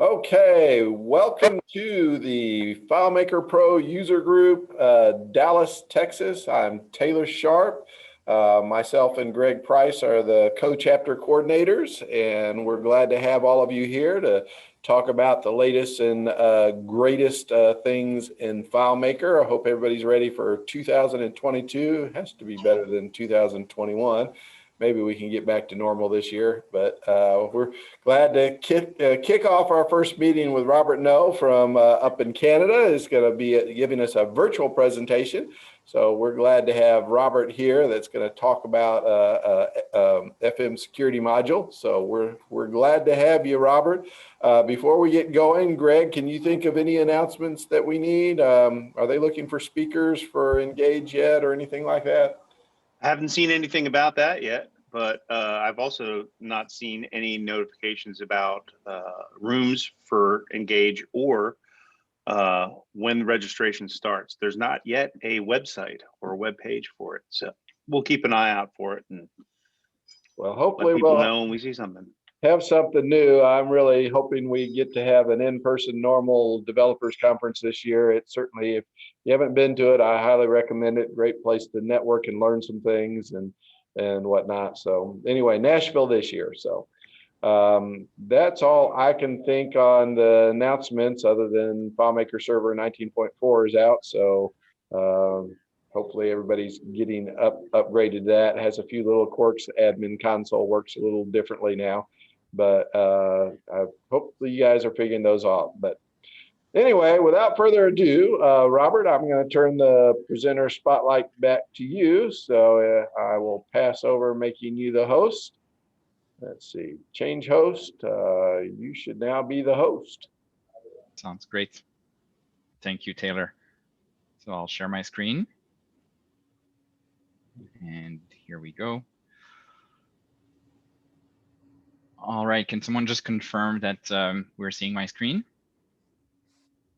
Okay, welcome to the FileMaker Pro User Group, Dallas, Texas. I'm Taylor Sharp. Myself and Greg Price are the co-chapter coordinators, and we're glad to have all of you here to talk about the latest and greatest things in FileMaker. I hope everybody's ready for 2022. It has to be better than 2021. Maybe we can get back to normal this year, but we're glad to kick off our first meeting with Robert Naud from up in Canada. He's going to be giving us a virtual presentation. So we're glad to have Robert here that's going to talk about FM security module. So we're glad to have you, Robert. Before we get going, Greg, can you think of any announcements that we need? Are they looking for speakers for Engage yet or anything like that? I haven't seen anything about that yet, but I've also not seen any notifications about rooms for Engage or when registration starts. There's not yet a website or a web page for it, so we'll keep an eye out for it and well, hopefully let people know when we see something. Have something new. I'm really hoping we get to have an in-person normal developers conference this year. It certainly, if you haven't been to it, I highly recommend it. Great place to network and learn some things and whatnot. So anyway, Nashville this year. So that's all I can think on the announcements, other than FileMaker Server 19.4 is out. So hopefully everybody's getting upgraded to that. It has a few little quirks. The admin console works a little differently now. But hopefully you guys are figuring those out. But anyway, without further ado, Robert, I'm going to turn the presenter spotlight back to you. So I will pass over making you the host. Let's see, change host. You should now be the host. Sounds great. Thank you, Taylor. So I'll share my screen. And here we go. All right, can someone just confirm that we're seeing my screen?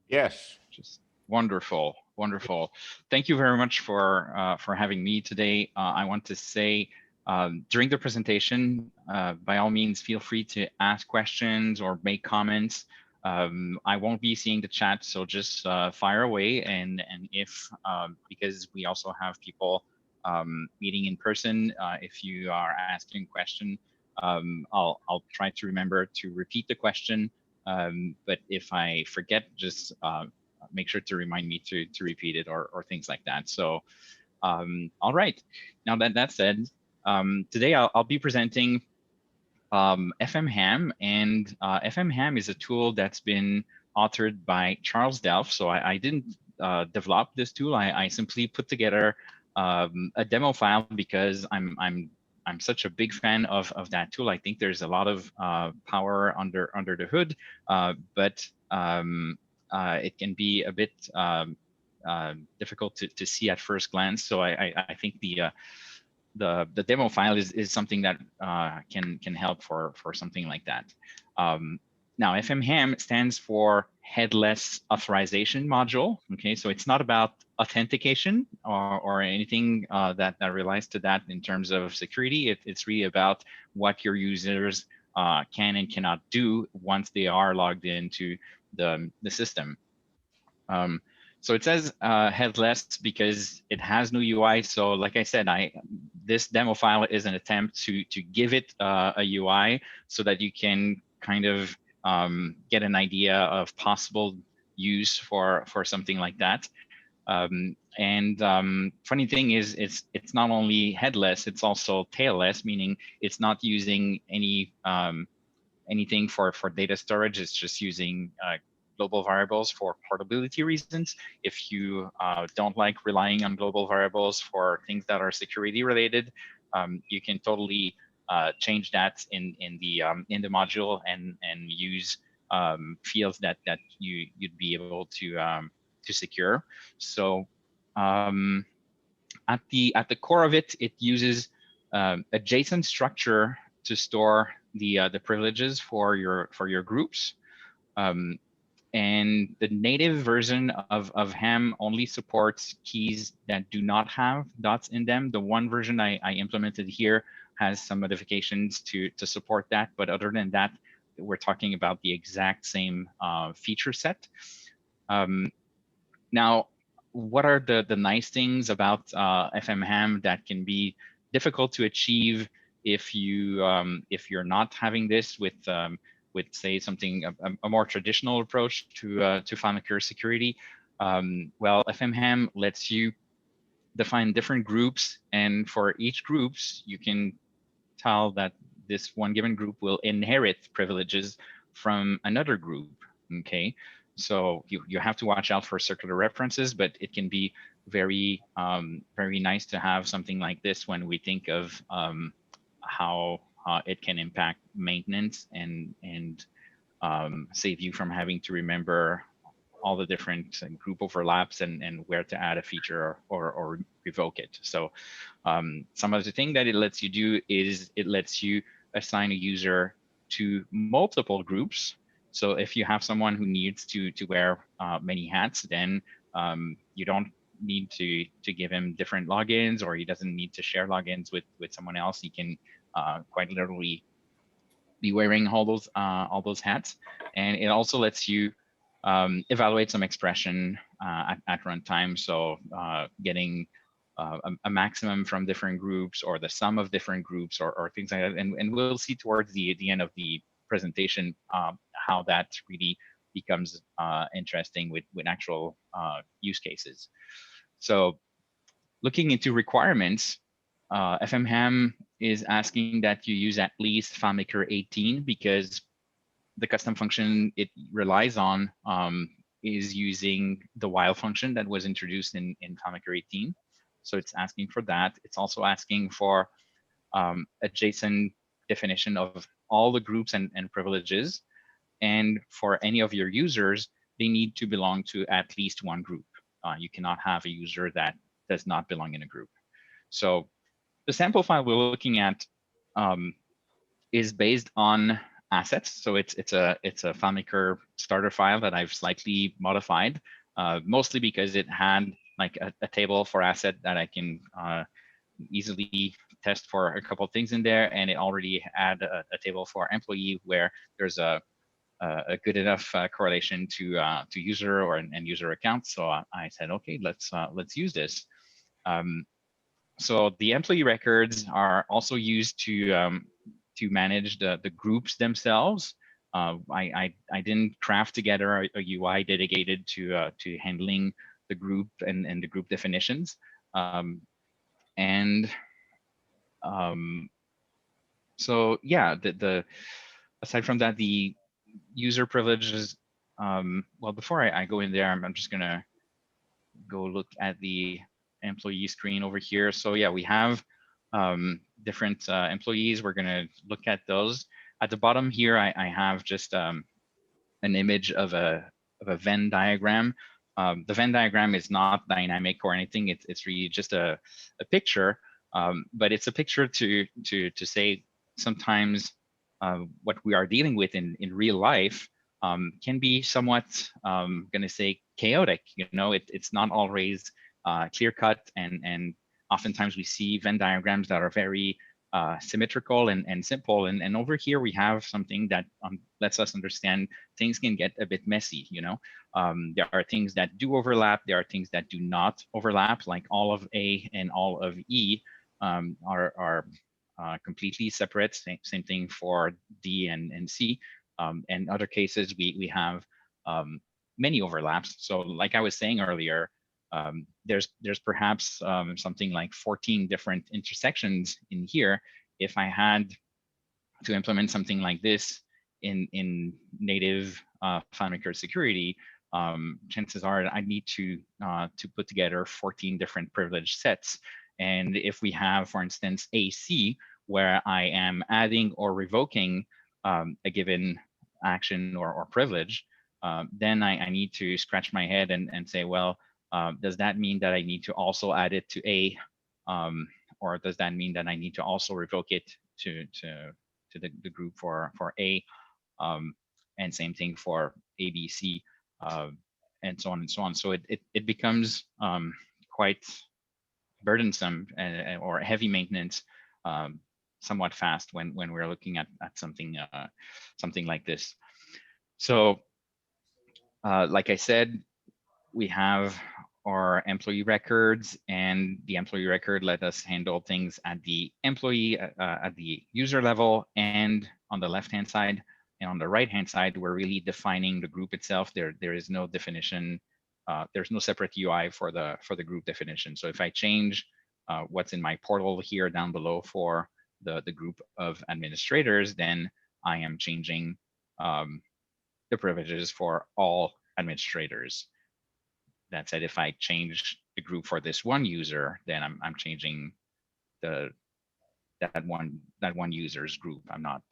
Yes. Just wonderful, wonderful. Thank you very much for having me today. I want to say during the presentation, by all means, feel free to ask questions or make comments. I won't be seeing the chat, so just fire away. And if, because we also have people meeting in person, if you are asking a question, I'll try to remember to repeat the question, but if I forget, just make sure to remind me to repeat it or things like that. So, all right. Now that said, today I'll be presenting FMHAM, and FMHAM is a tool that's been authored by Charles Delph. So I didn't develop this tool. I simply put together a demo file because I'm such a big fan of that tool. I think there's a lot of power under the hood, but it can be a bit difficult to see at first glance. So I think the demo file is something that can help for something like that. Now, FMHAM stands for Headless Authorization Module. Okay, so it's not about authentication or anything that relies to that in terms of security. It's really about what your users can and cannot do once they are logged into the system. So it says headless because it has no UI. So like I said, this demo file is an attempt to give it a UI so that you can kind of get an idea of possible use for something like that. Funny thing is, it's not only headless, it's also tailless, meaning it's not using anything for data storage. It's just using global variables for portability reasons. If you don't like relying on global variables for things that are security related, you can totally change that in the module and use fields that you'd be able to secure. So at the core of it, it uses a JSON structure to store the privileges for your groups. And the native version of HAM only supports keys that do not have dots in them. The one version I implemented here has some modifications to support that, but other than that, we're talking about the exact same feature set. Now, what are the nice things about FMHAM that can be difficult to achieve if you're not having this with say something a more traditional approach to FileMaker security? Well, FMHAM lets you define different groups, and for each groups you can tell that this one given group will inherit privileges from another group. Okay, so you have to watch out for circular references, but it can be very very nice to have something like this when we think of how it can impact maintenance and save you from having to remember all the different group overlaps and where to add a feature or revoke it. So some of the thing that it lets you do is it lets you assign a user to multiple groups. So if you have someone who needs to wear many hats, then you don't need to give him different logins, or he doesn't need to share logins with someone else. He can quite literally be wearing all those hats. And it also lets you evaluate some expression at runtime. So getting a maximum from different groups, or the sum of different groups, or things like that. And we'll see towards the end of the presentation how that really becomes interesting with actual use cases. So looking into requirements, FMHAM is asking that you use at least FileMaker 18, because the custom function it relies on is using the while function that was introduced in FileMaker 18. So it's asking for that. It's also asking for a JSON definition of all the groups and privileges. And for any of your users, they need to belong to at least one group. You cannot have a user that does not belong in a group. So the sample file we're looking at is based on assets. So it's a FileMaker starter file that I've slightly modified, mostly because it had like a table for asset that I can easily test for a couple of things in there, and it already had a table for employee where there's a good enough correlation to user or and user account. So I said, okay, let's use this. So the employee records are also used to manage the groups themselves. I didn't craft together a UI dedicated to handling the group and the group definitions. So yeah, the aside from that, the user privileges. Well, before I go in there, I'm just gonna go look at the employee screen over here. So yeah, we have different employees. We're gonna look at those. At the bottom here, I have just an image of a Venn diagram. The Venn diagram is not dynamic or anything. It's really just a picture, but it's a picture to say sometimes what we are dealing with in real life can be somewhat going to say chaotic. You know, it's not always clear cut, and oftentimes we see Venn diagrams that are very symmetrical and simple. And over here we have something that lets us understand things can get a bit messy. You know, there are things that do overlap. There are things that do not overlap, like all of A and all of E are completely separate. Same thing for D and C. And other cases we have many overlaps. So like I was saying earlier, there's perhaps something like 14 different intersections in here. If I had to implement something like this in native FileMaker security, chances are I need to put together 14 different privilege sets. And if we have, for instance, AC, where I am adding or revoking a given action or privilege, then I need to scratch my head and say, well, does that mean that I need to also add it to A, or does that mean that I need to also revoke it to the group for A, and same thing for ABC, and so on and so on. So it becomes quite burdensome or heavy maintenance somewhat fast when we're looking at something something like this. So like I said, we have our employee records, and the employee record let us handle things at the employee, at the user level, and on the left-hand side. And on the right-hand side, we're really defining the group itself. There is no definition. There's no separate UI for the group definition. So if I change what's in my portal here down below for the group of administrators, then I am changing the privileges for all administrators. That said, if I change the group for this one user, then I'm changing that one user's group. I'm not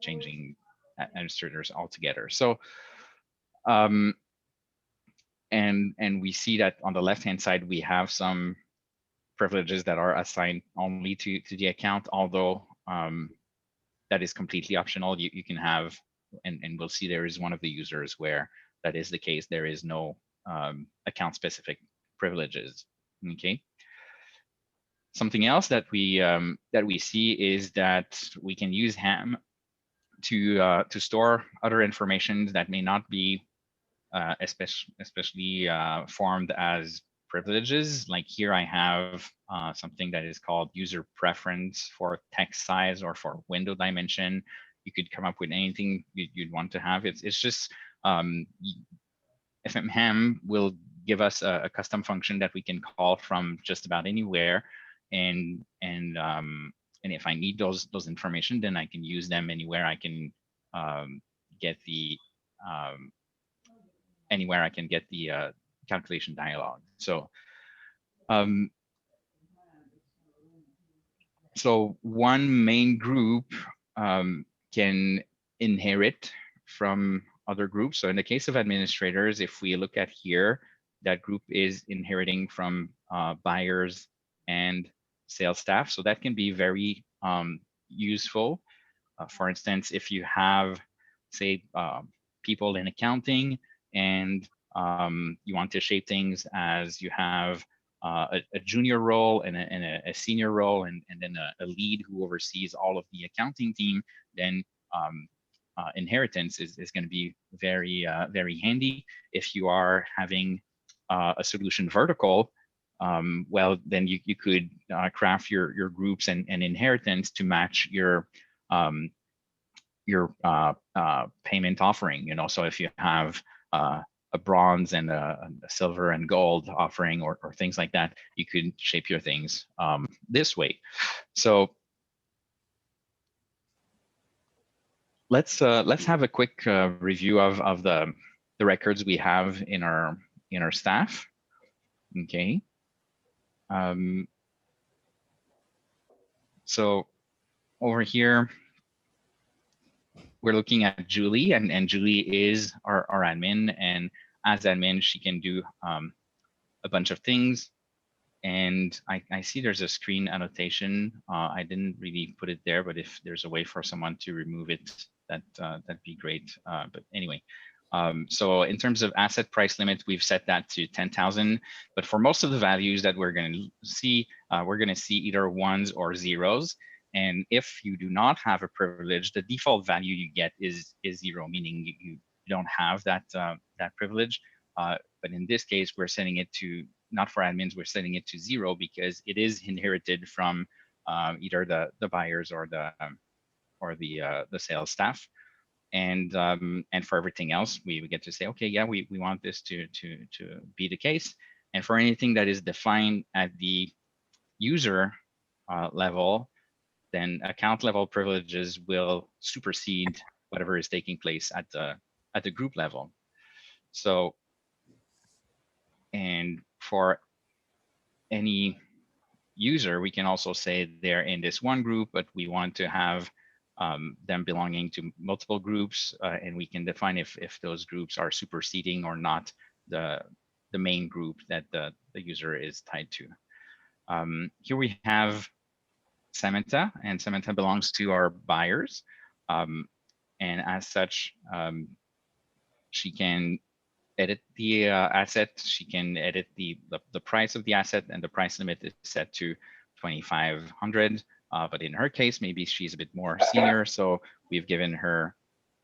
changing administrators altogether. So and we see that on the left hand side we have some privileges that are assigned only to the account, although that is completely optional. You can have, and we'll see there is one of the users where that is the case. There is no account specific privileges. Okay. Something else that we see is that we can use ham to store other information that may not be especially formed as privileges. Like here I have something that is called user preference for text size or for window dimension. You could come up with anything you'd want to have. It's just FMHam will give us a custom function that we can call from just about anywhere, and if I need those information, then I can use them anywhere. I can get the anywhere I can get the calculation dialog. So so one main group can inherit from other groups. So in the case of administrators, if we look at here, that group is inheriting from buyers and sales staff. So that can be very useful. For instance, if you have, say, people in accounting, and you want to shape things as you have a junior role and a senior role, and then a lead who oversees all of the accounting team, then inheritance is going to be very, very handy. If you are having a solution vertical, well, then you could craft your groups and inheritance to match your payment offering. You know, so if you have a bronze and a silver and gold offering, or things like that, you could shape your things this way. So let's have a quick review of the records we have in our staff. Okay. So over here, we're looking at Julie, and Julie is our admin, and as admin, she can do a bunch of things. And I see there's a screen annotation. I didn't really put it there, but if there's a way for someone to remove it, that'd be great. But anyway, so in terms of asset price limit, we've set that to 10,000. But for most of the values that we're going to see either ones or zeros. And if you do not have a privilege, the default value you get is 0, meaning you don't have that privilege. But in this case, we're setting it to, not for admins, we're setting it to 0 because it is inherited from either the buyers or the sales staff. And for everything else, we get to say, okay, yeah, we want this to be the case. And for anything that is defined at the user level, then account level privileges will supersede whatever is taking place at the group level. So, and for any user, we can also say they're in this one group, but we want to have them belonging to multiple groups, and we can define if those groups are superseding or not the main group that the user is tied to. Here we have Samantha, and Samantha belongs to our buyers, and as such, she can edit the asset. She can edit the price of the asset, and the price limit is set to 2,500. But in her case, maybe she's a bit more senior, so we've given her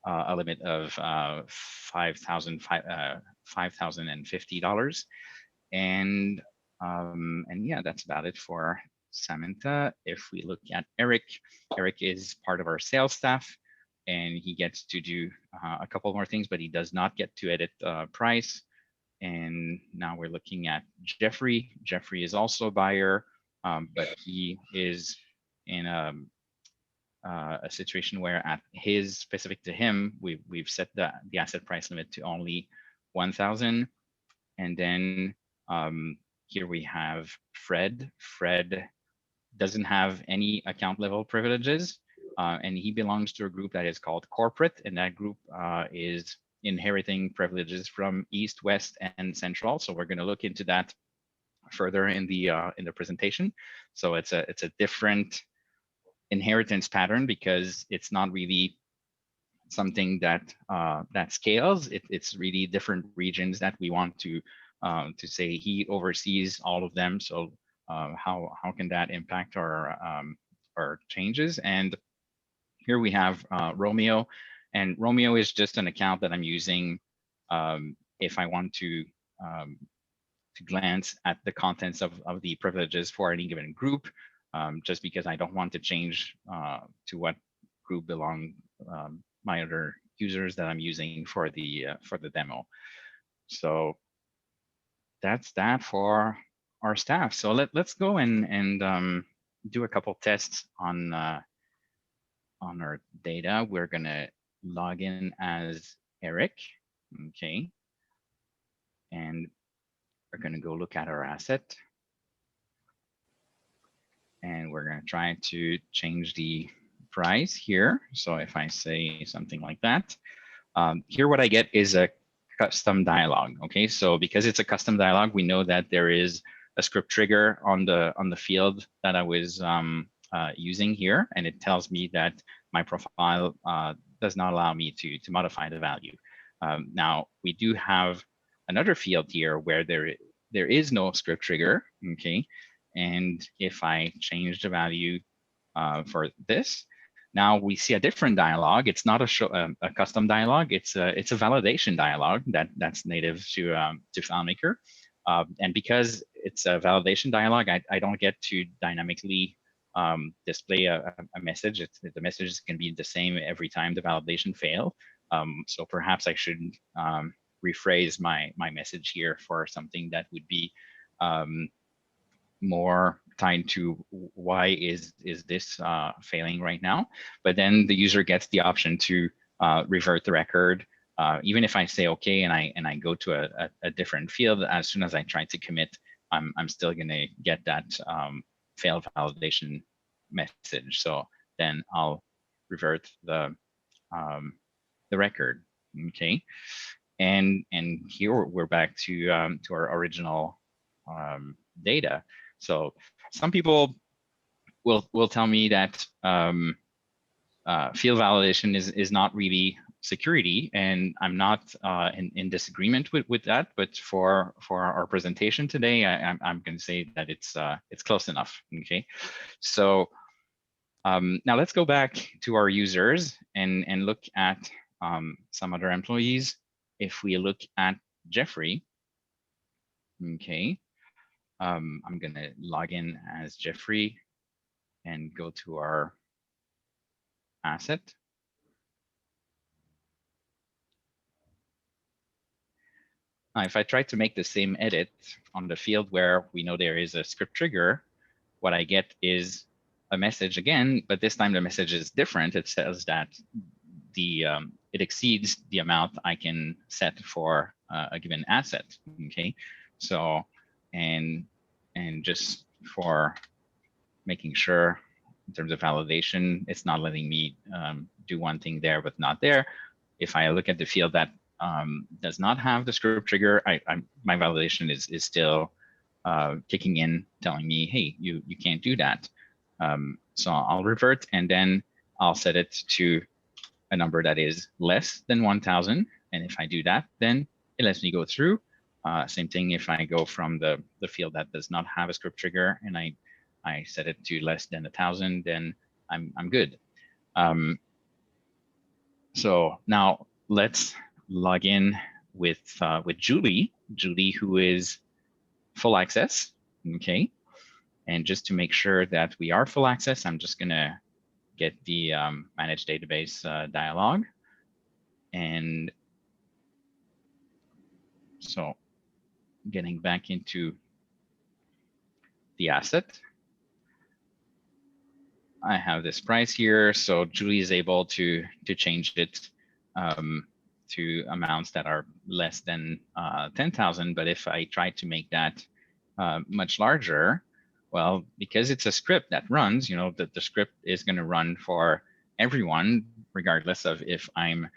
a limit of $5,050, and yeah, that's about it for Samantha. If we look at Eric, Eric is part of our sales staff, and he gets to do a couple more things, but he does not get to edit price. And now we're looking at Jeffrey. Jeffrey is also a buyer, but he is in a situation where at his specific to him, we've set the asset price limit to only 1,000. And then here we have Fred. Fred doesn't have any account level privileges, and he belongs to a group that is called corporate, and that group is inheriting privileges from East, West, and Central. So we're going to look into that further in the presentation. So it's a different inheritance pattern because it's not really something that that scales. It's really different regions that we want to say he oversees all of them. So how can that impact our changes? And here we have Romeo, and Romeo is just an account that I'm using if I want to glance at the contents of the privileges for any given group, just because I don't want to change to what group belong my other users that I'm using for the demo. So that's that for our staff. So let's go and do a couple tests on our data. We're gonna log in as Eric, okay, and we're gonna go look at our asset, and we're gonna try to change the price here. So if I say something like that, here what I get is a custom dialog. Okay, so because it's a custom dialog, we know that there is a script trigger on the field that I was using here, and it tells me that my profile does not allow me to modify the value. Now we do have another field here where there is no script trigger. Okay, and if I change the value for this, now we see a different dialog. It's not a custom dialog. It's a validation dialog that's native to FileMaker. And because it's a validation dialog, I don't get to dynamically display a message. The message is going to be the same every time the validation fails. So perhaps I should rephrase my message here for something that would be more tied to why is this failing right now. But then the user gets the option to revert the record. Even if I say okay and I go to a different field, as soon as I try to commit, I'm still going to get that failed validation message. So then I'll revert the record. Okay, and here we're back to our original data. So some people will tell me that field validation is not really security, and I'm not in disagreement with that. But for our presentation today, I'm going to say that it's close enough. Okay, so now let's go back to our users and look at some other employees. If we look at Jeffrey, okay, I'm going to log in as Jeffrey and go to our asset. Now, if I try to make the same edit on the field where we know there is a script trigger, what I get is a message again, but this time the message is different. It says that it exceeds the amount I can set for a given asset. Okay, so and just for making sure in terms of validation, it's not letting me do one thing there but not there. If I look at the field that does not have the script trigger, my validation is still kicking in, telling me, hey, you can't do that. So I'll revert, and then I'll set it to a number that is less than 1,000. And if I do that, then it lets me go through. Same thing if I go from the field that does not have a script trigger and I I set it to less than 1,000, then I'm good. So now let's log in with Julie, who is full access. Okay, and just to make sure that we are full access, I'm just gonna get the manage database dialog. And so getting back into the asset, I have this price here. So Julie is able to change it to amounts that are less than 10,000. But if I try to make that much larger, well, because it's a script that runs, you know, the script is going to run for everyone, regardless of if I'm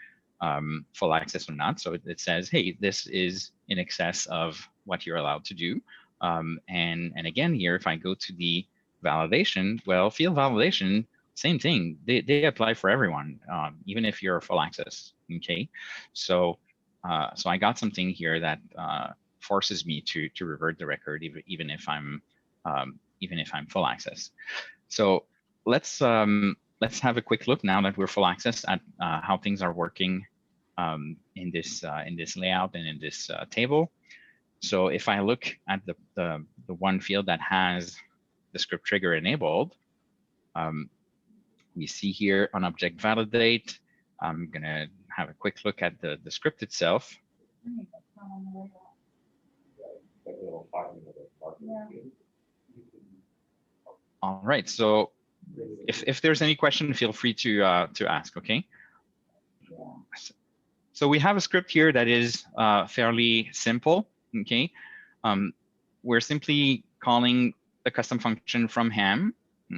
full access or not. So it says, hey, this is in excess of what you're allowed to do. And again, here, if I go to the validation, well, field validation, same thing. They apply for everyone, even if you're full access. Okay, so I got something here that forces me to revert the record, even if I'm full access. So let's have a quick look now that we're full access at how things are working in this layout and in this table. So if I look at the one field that has the script trigger enabled, we see here on object validate. I'm gonna have a quick look at the script itself. All right, so if there's any question, feel free to ask, okay? So we have a script here that is fairly simple, okay? We're simply calling the custom function from ham,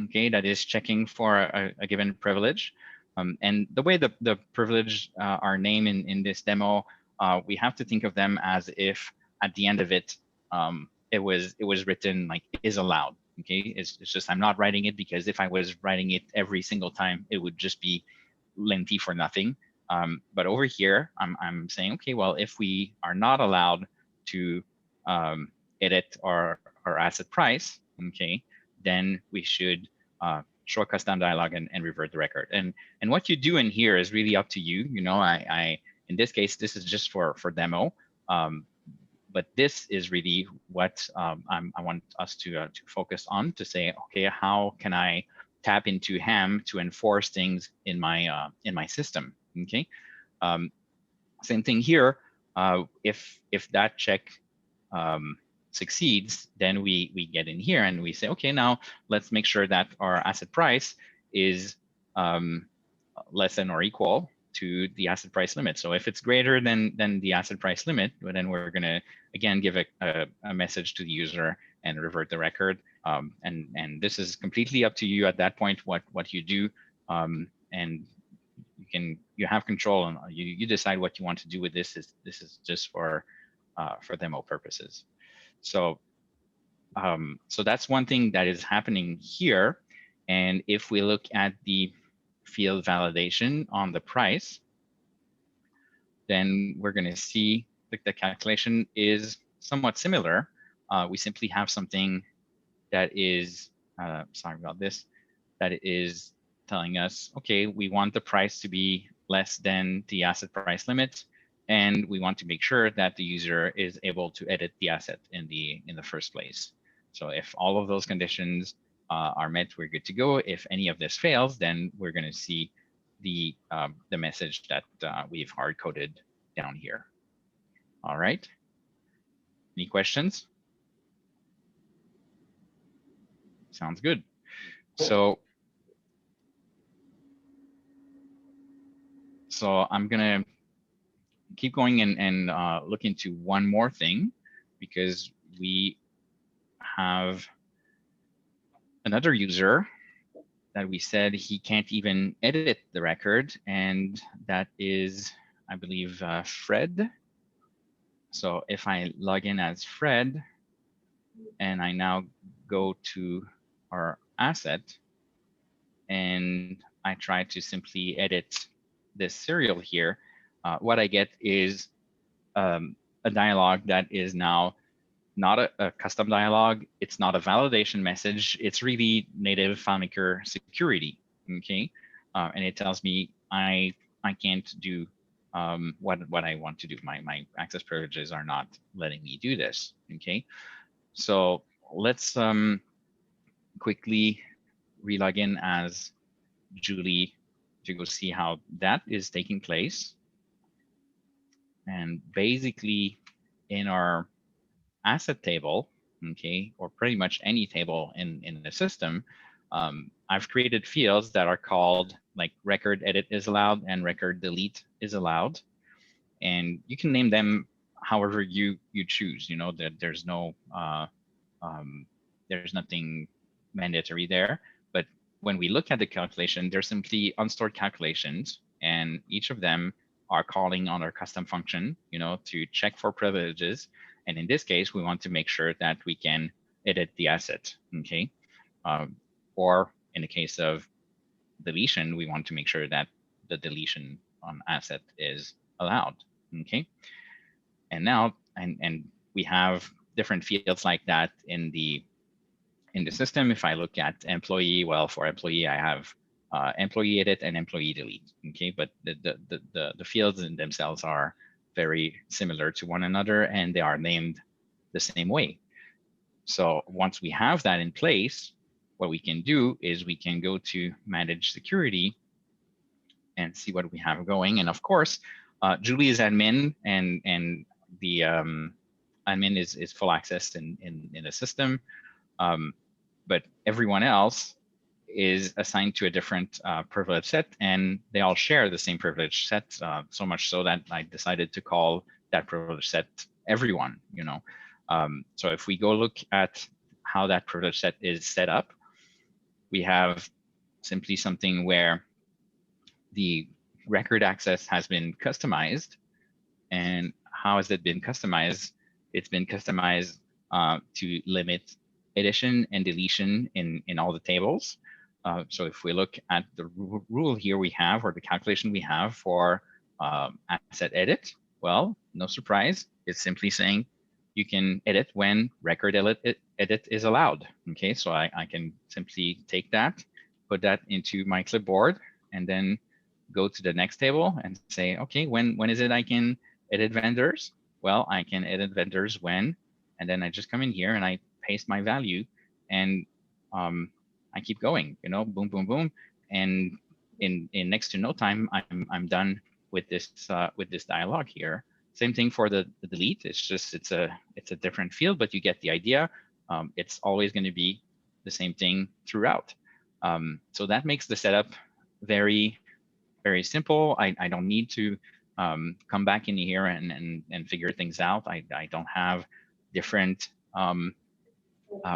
okay, that is checking for a given privilege. And the way the privilege are named in this demo, we have to think of them as if at the end of it, it was written like is allowed, okay? It's just I'm not writing it because if I was writing it every single time, it would just be lengthy for nothing. But over here, I'm saying, okay, well, if we are not allowed to edit our asset price, okay, then we should show a custom dialog and revert the record. And what you do in here is really up to you. You know, I in this case, this is just for demo, but this is really what I want us to focus on, to say, okay, how can I tap into ham to enforce things in my system? Okay, same thing here. If that check succeeds, then we get in here and we say, okay, now let's make sure that our asset price is less than or equal to the asset price limit. So if it's greater than the asset price limit, then we're gonna again give a message to the user and revert the record. And this is completely up to you at that point what you do, and you have control and you decide what you want to do with this. This is just for demo purposes. So so that's one thing that is happening here. And if we look at the field validation on the price, then we're going to see that the calculation is somewhat similar. We simply have something that is, sorry about this, that is telling us, okay, we want the price to be less than the asset price limit, and we want to make sure that the user is able to edit the asset in the first place. So if all of those conditions are met, we're good to go. If any of this fails, then we're going to see the message that we've hard coded down here. All right. Any questions? Sounds good. So I'm gonna keep going and look into one more thing, because we have another user that we said he can't even edit the record, and that is, I believe, Fred. So if I log in as Fred, and I now go to our asset, and I try to simply edit this serial here, what I get is a dialog that is now not a custom dialog. It's not a validation message. It's really native FileMaker security. Okay, and it tells me I can't do what I want to do. My access privileges are not letting me do this. Okay, so let's quickly relog in as Julie to go see how that is taking place. And basically, in our asset table, okay, or pretty much any table in the system, I've created fields that are called like record edit is allowed and record delete is allowed, and you can name them however you choose. You know that there's no there's nothing mandatory there. But when we look at the calculation, they're simply unstored calculations, and each of them are calling on our custom function, you know, to check for privileges. And in this case, we want to make sure that we can edit the asset, okay? Or in the case of deletion, we want to make sure that the deletion on asset is allowed, okay? And now, and we have different fields like that in the system. If I look at employee, well, for employee, I have employee edit and employee delete. Okay, but the fields in themselves are very similar to one another, and they are named the same way. So once we have that in place, what we can do is we can go to manage security and see what we have going. And of course, Julie is admin, and the admin is full access in the system. But everyone else is assigned to a different privilege set, and they all share the same privilege set, so much so that I decided to call that privilege set everyone, you know. So if we go look at how that privilege set is set up, we have simply something where the record access has been customized. And how has it been customized? It's been customized to limit addition and deletion in all the tables. So if we look at the rule here we have, or the calculation we have for asset edit, well, no surprise, it's simply saying you can edit when record edit is allowed. Okay, so I can simply take that, put that into my clipboard, and then go to the next table and say, okay, when is it I can edit vendors? Well, I can edit vendors when, and then I just come in here and I paste my value, and I keep going, you know, boom, boom, boom, and in next to no time, I'm done with this dialog here. Same thing for the delete. It's just it's a different field, but you get the idea. It's always going to be the same thing throughout. So that makes the setup very, very simple. I don't need to come back in here and figure things out. I don't have different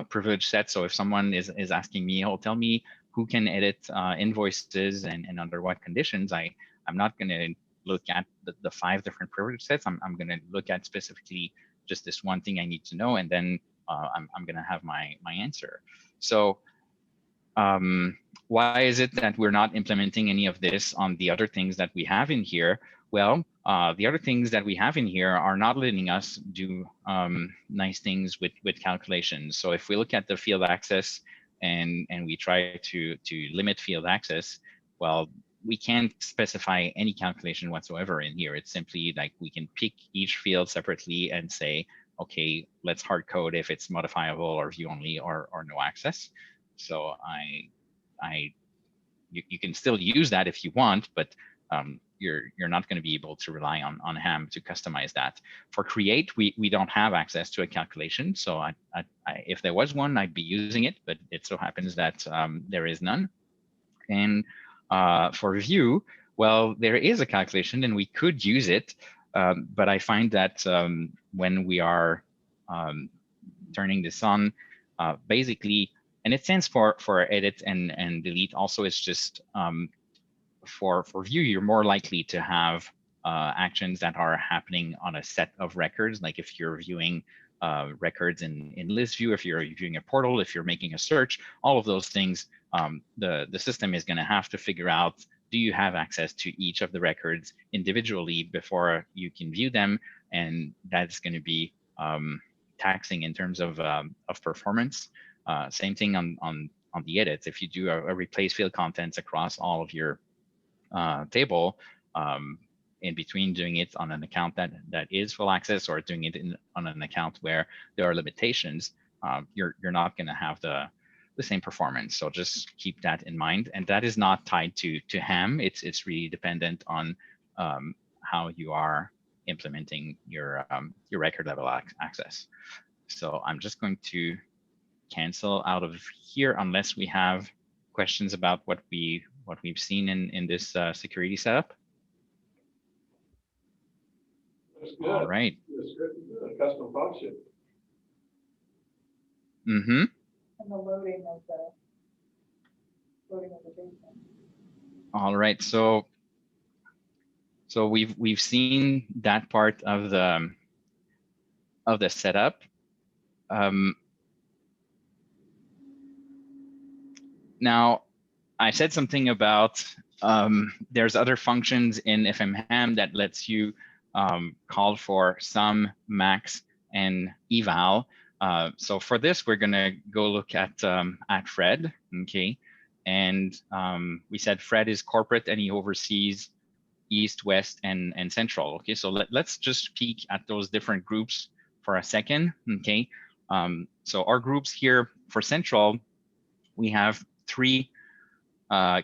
privilege sets. So if someone is asking me, oh, tell me who can edit invoices and under what conditions, I'm not going to look at the 5 different privilege sets. I'm going to look at specifically just this one thing I need to know, and then I'm going to have my answer. So why is it that we're not implementing any of this on the other things that we have in here? Well, the other things that we have in here are not letting us do nice things with calculations. So if we look at the field access and we try to limit field access, well, we can't specify any calculation whatsoever in here. It's simply like we can pick each field separately and say, okay, let's hard code if it's modifiable or view only or no access. So you can still use that if you want, but you're not going to be able to rely on ham to customize that. For create, we don't have access to a calculation. So if there was one, I'd be using it, but it so happens that there is none. And for view, well, there is a calculation and we could use it, but I find that when we are turning this on, basically, and it stands for edit and delete. Also, it's just for view, you're more likely to have actions that are happening on a set of records. Like if you're viewing records in list view, if you're viewing a portal, if you're making a search, all of those things, the system is going to have to figure out, do you have access to each of the records individually before you can view them? And that's going to be taxing in terms of performance. Same thing on the edits. If you do a replace field contents across all of your table, in between doing it on an account that is full access or doing it on an account where there are limitations, you're not going to have the same performance. So just keep that in mind. And that is not tied to ham. It's really dependent on how you are implementing your record level access. So I'm just going to cancel out of here unless we have questions about what we've seen in this security setup. All right. Custom function. Mm-hmm. And the loading of the data. All right. So we've seen that part of the setup. Now, I said something about there's other functions in FMHAM that lets you call for sum, max, and eval. So for this, we're gonna go look at Fred, okay? And we said Fred is corporate and he oversees East, West, and Central. Okay, so let's just peek at those different groups for a second. Okay, so our groups here for Central, we have 3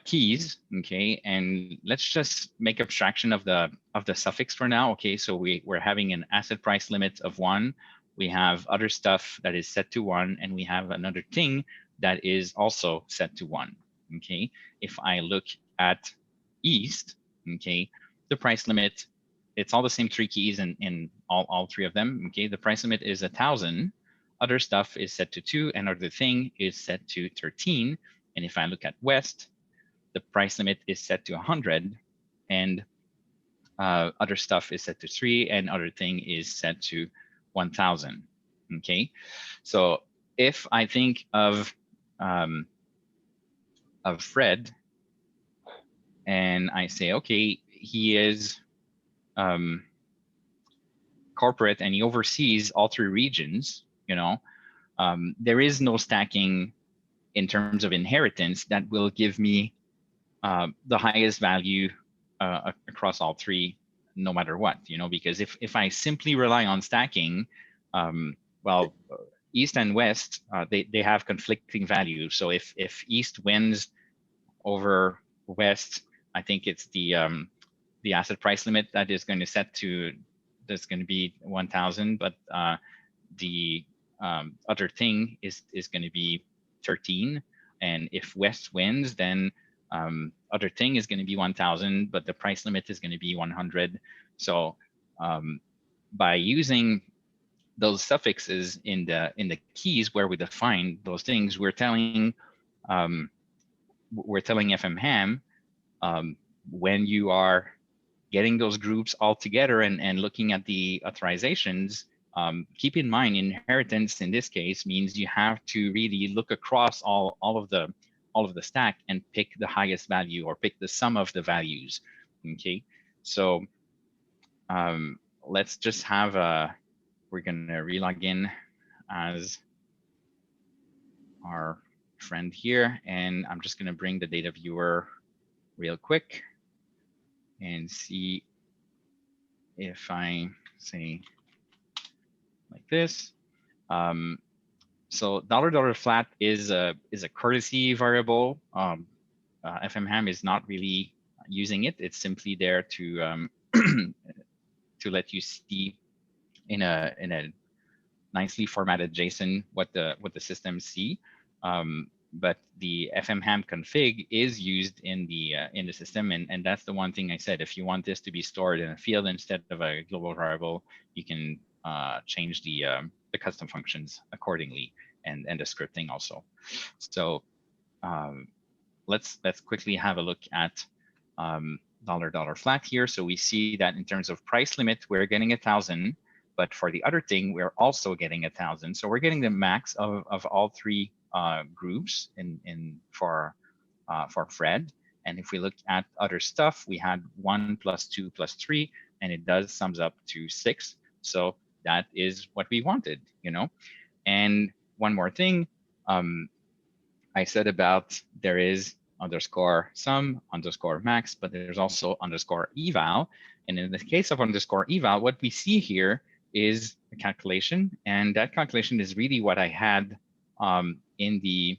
keys. Okay, and let's just make abstraction of the suffix for now. Okay, so we're having an asset price limit of 1. We have other stuff that is set to 1, and we have another thing that is also set to 1. Okay, if I look at East, okay, the price limit, it's all the same 3 keys in all 3 of them. Okay, the price limit is 1,000. Other stuff is set to 2, and other thing is set to 13. And if I look at West, the price limit is set to 100, and other stuff is set to 3, and other thing is set to 1,000. Okay, so if I think of Fred, and I say, okay, he is corporate and he oversees all 3 regions, you know, there is no stacking in terms of inheritance that will give me the highest value across all 3, no matter what, you know, because if I simply rely on stacking, well, East and West, they have conflicting values. So if East wins over West, I think it's the asset price limit that is going to set to, that's going to be 1,000, but the other thing is going to be 13. And if West wins, then other thing is going to be 1,000, but the price limit is going to be 100. So by using those suffixes in the keys where we define those things, we're telling FMHAM when you are getting those groups all together and looking at the authorizations, keep in mind inheritance in this case means you have to really look across all of the stack and pick the highest value or pick the sum of the values. Okay, so let's just have we're gonna relog in as our friend here, and I'm just gonna bring the data viewer real quick and see if I say like this. So $$ flat is a courtesy variable. FMHAM is not really using it. It's simply there to to let you see in a nicely formatted JSON what the systems see. But the FMHAM config is used in the system, and that's the one thing I said. If you want this to be stored in a field instead of a global variable, you can change the custom functions accordingly, and the scripting also. So let's quickly have a look at $$ flat here. So we see that in terms of price limit, we're getting 1,000, but for the other thing, we're also getting 1,000. So we're getting the max of all 3 groups for Fred. And if we look at other stuff, we had 1 + 2 + 3, and it does sums up to 6. So that is what we wanted, And one more thing, I said about there is underscore sum, underscore max, but there's also underscore eval. And in the case of underscore eval, what we see here is a calculation, and that calculation is really what I had in the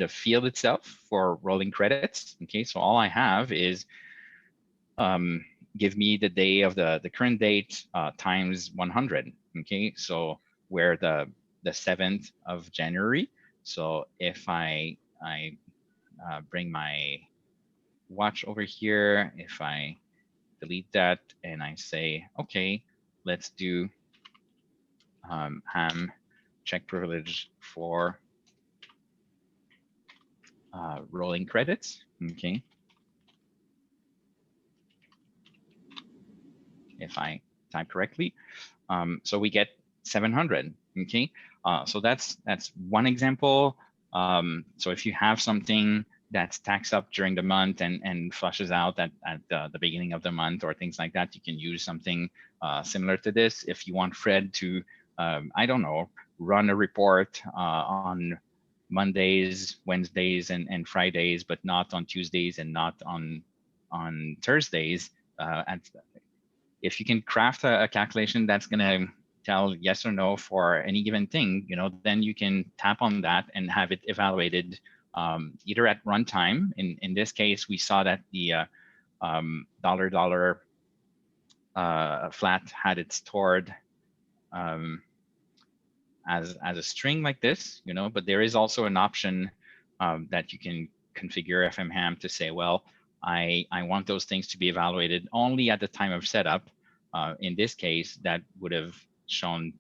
field itself for rolling credits. Okay, so all I have is give me the day of the current date times 100. Okay, so where the 7th of January. So if I bring my watch over here, if I delete that and I say, okay, let's do ham check privilege for rolling credits. Okay. If I type correctly, so we get 700. Okay, so that's one example. So if you have something that stacks up during the month and flushes out at the beginning of the month or things like that, you can use something similar to this. If you want Fred to, I don't know, run a report on Mondays, Wednesdays, and Fridays, but not on Tuesdays and not on Thursdays, and if you can craft a calculation that's going to tell yes or no for any given thing, then you can tap on that and have it evaluated either at runtime. In this case, we saw that the $$ flat had it stored as a string like this, but there is also an option that you can configure FMHAM to say, well, I want those things to be evaluated only at the time of setup. In this case, that would have shown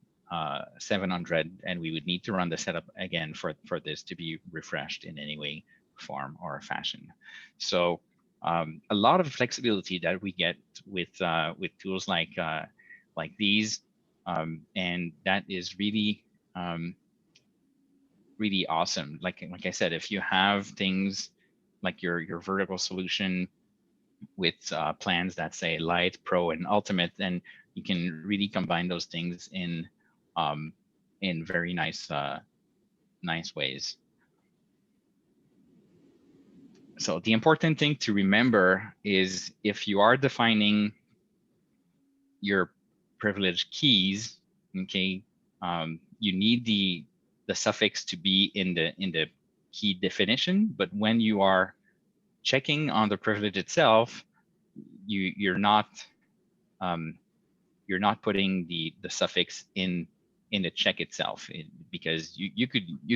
700, and we would need to run the setup again for this to be refreshed in any way, form, or fashion. So a lot of flexibility that we get with tools like these, and that is really really awesome. Like I said, if you have things like your vertical solution with plans that say light, pro, and ultimate, then you can really combine those things in very nice ways. So the important thing to remember is if you are defining your privilege keys, okay, you need the suffix to be in the key definition, but when you are checking on the privilege itself, you're not putting the suffix in the check itself, because you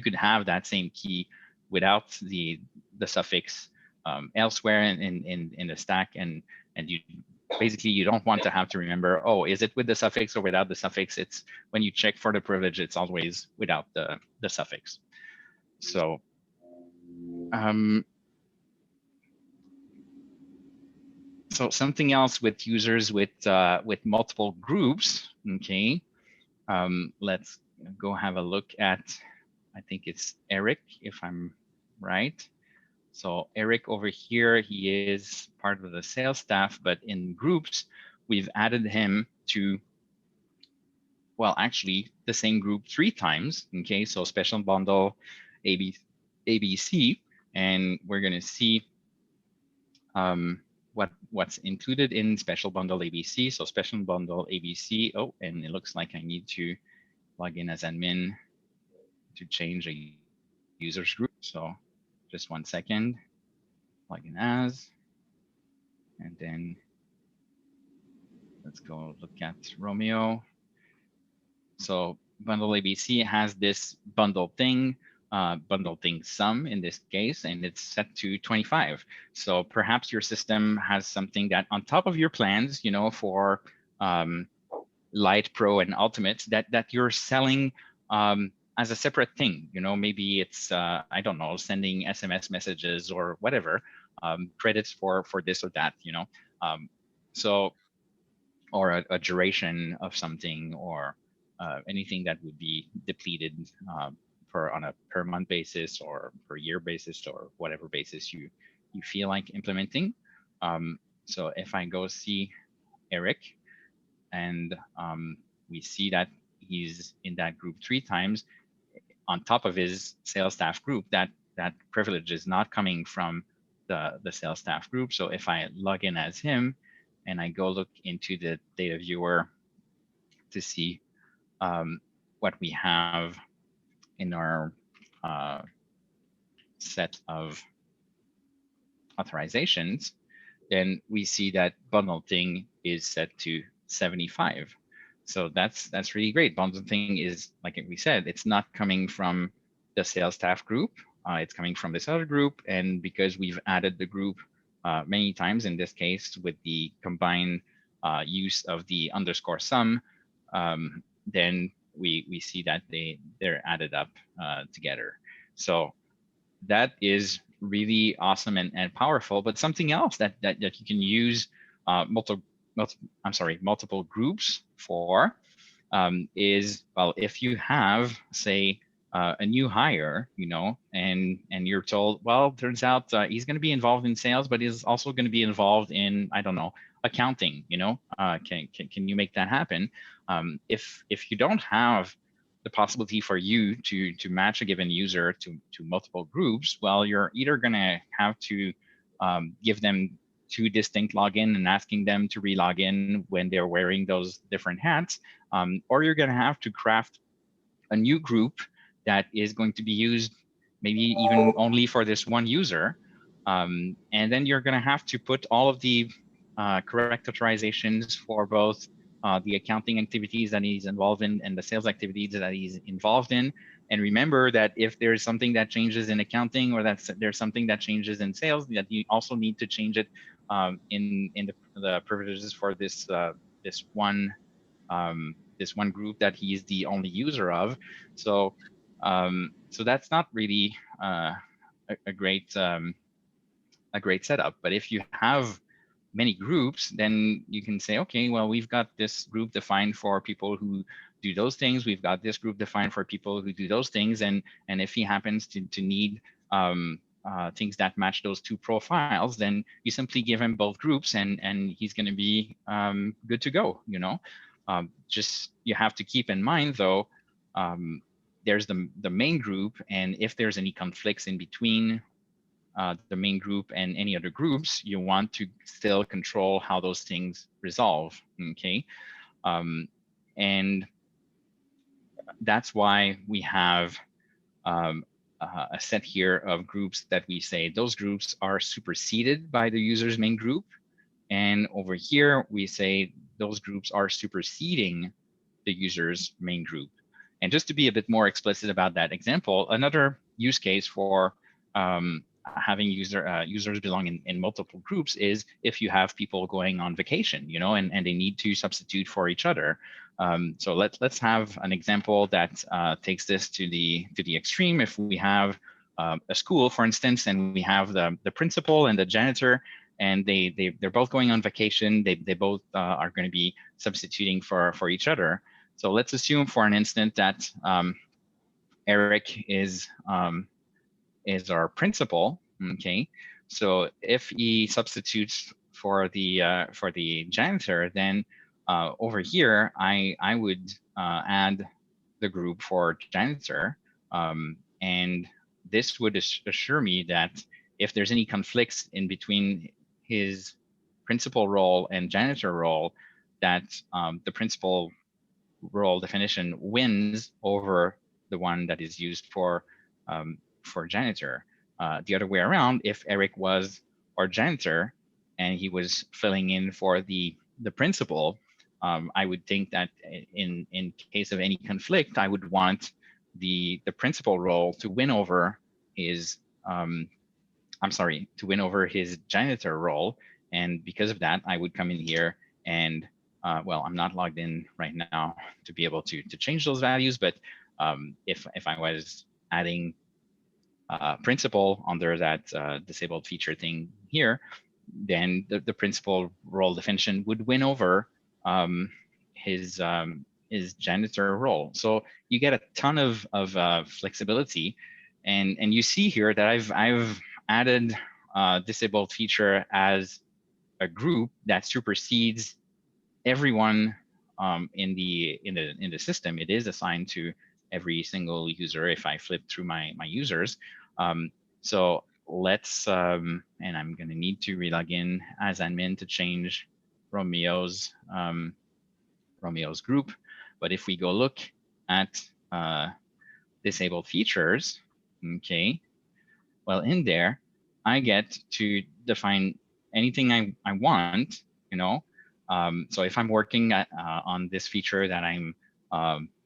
could have that same key without the suffix elsewhere in the stack, and you basically you don't want to have to remember, oh, is it with the suffix or without the suffix? It's when you check for the privilege, it's always without the suffix. So so something else with users with multiple groups, okay. Let's go have a look at, I think it's Eric, if I'm right. So Eric over here, he is part of the sales staff, but in groups, we've added him to, well, actually the same group 3 times, okay? So special bundle ABC, and we're gonna see what's included in special bundle ABC. So special bundle ABC, oh, and it looks like I need to log in as admin to change a users group. So just 1 second, log in as, and then let's go look at Romeo. So bundle ABC has this bundle thing sum in this case, and it's set to 25. So perhaps your system has something that on top of your plans, for light, pro, and ultimate, that you're selling as a separate thing. Maybe it's I don't know, sending SMS messages or whatever, credits for this or that, so, or a duration of something, or anything that would be depleted on a per month basis or per year basis or whatever basis you feel like implementing. So if I go see Eric, and we see that he's in that group 3 times on top of his sales staff group. That privilege is not coming from the sales staff group. So if I log in as him and I go look into the data viewer to see what we have in our set of authorizations, then we see that bundle thing is set to 75. So that's really great. Bundle thing is, like we said, it's not coming from the sales staff group. It's coming from this other group. And because we've added the group many times, in this case, with the combined use of the underscore sum, then we see that they're added up together. So that is really awesome and powerful. But something else that you can use multiple groups for is, well, if you have, say, a new hire, and you're told, well, turns out he's going to be involved in sales, but he's also going to be involved in, I don't know, accounting. Can you make that happen? If you don't have the possibility for you to match a given user to multiple groups, well, you're either going to have to give them 2 distinct login and asking them to re-log in when they're wearing those different hats, or you're going to have to craft a new group that is going to be used maybe even only for this one user. And then you're going to have to put all of the correct authorizations for both the accounting activities that he's involved in and the sales activities that he's involved in. And remember that if there's something that changes in accounting, or there's something that changes in sales, that you also need to change it in the privileges for this one group that he's the only user of. So that's not really a great setup. But if you have many groups, then you can say, okay, well, we've got this group defined for people who do those things. We've got this group defined for people who do those things. And if he happens to need things that match those 2 profiles, then you simply give him both groups, and he's going to be good to go. Just you have to keep in mind, though, there's the main group, and if there's any conflicts in between the main group and any other groups, you want to still control how those things resolve. Okay, and that's why we have a set here of groups that we say those groups are superseded by the user's main group, and over here we say those groups are superseding the user's main group. And just to be a bit more explicit about that example, another use case for having users belong in multiple groups is if you have people going on vacation, and they need to substitute for each other. So let's have an example that takes this to the extreme. If we have a school, for instance, and we have the principal and the janitor, and they're both going on vacation, they both are going to be substituting for each other. So let's assume for an instant that Eric is our principal. Okay, so if he substitutes for the janitor, then over here I would add the group for janitor, and this would assure me that if there's any conflicts in between his principal role and janitor role, that the principal role definition wins over the one that is used for janitor. The other way around, if Eric was our janitor and he was filling in for the principal, I would think that in case of any conflict, I would want the principal role to win over his to win over his janitor role. And because of that, I would come in here and well, I'm not logged in right now to be able to change those values, but if I was adding principal under that disabled feature thing here, then the principal role definition would win over his janitor role. So you get a ton of flexibility, and you see here that I've added disabled feature as a group that supersedes everyone in the system, it is assigned to every single user if I flip through my users. So let's, and I'm going to need to relog in as admin to change Romeo's group. But if we go look at disabled features, okay, well, in there, I get to define anything I want, you know. So if I'm working on this feature that I'm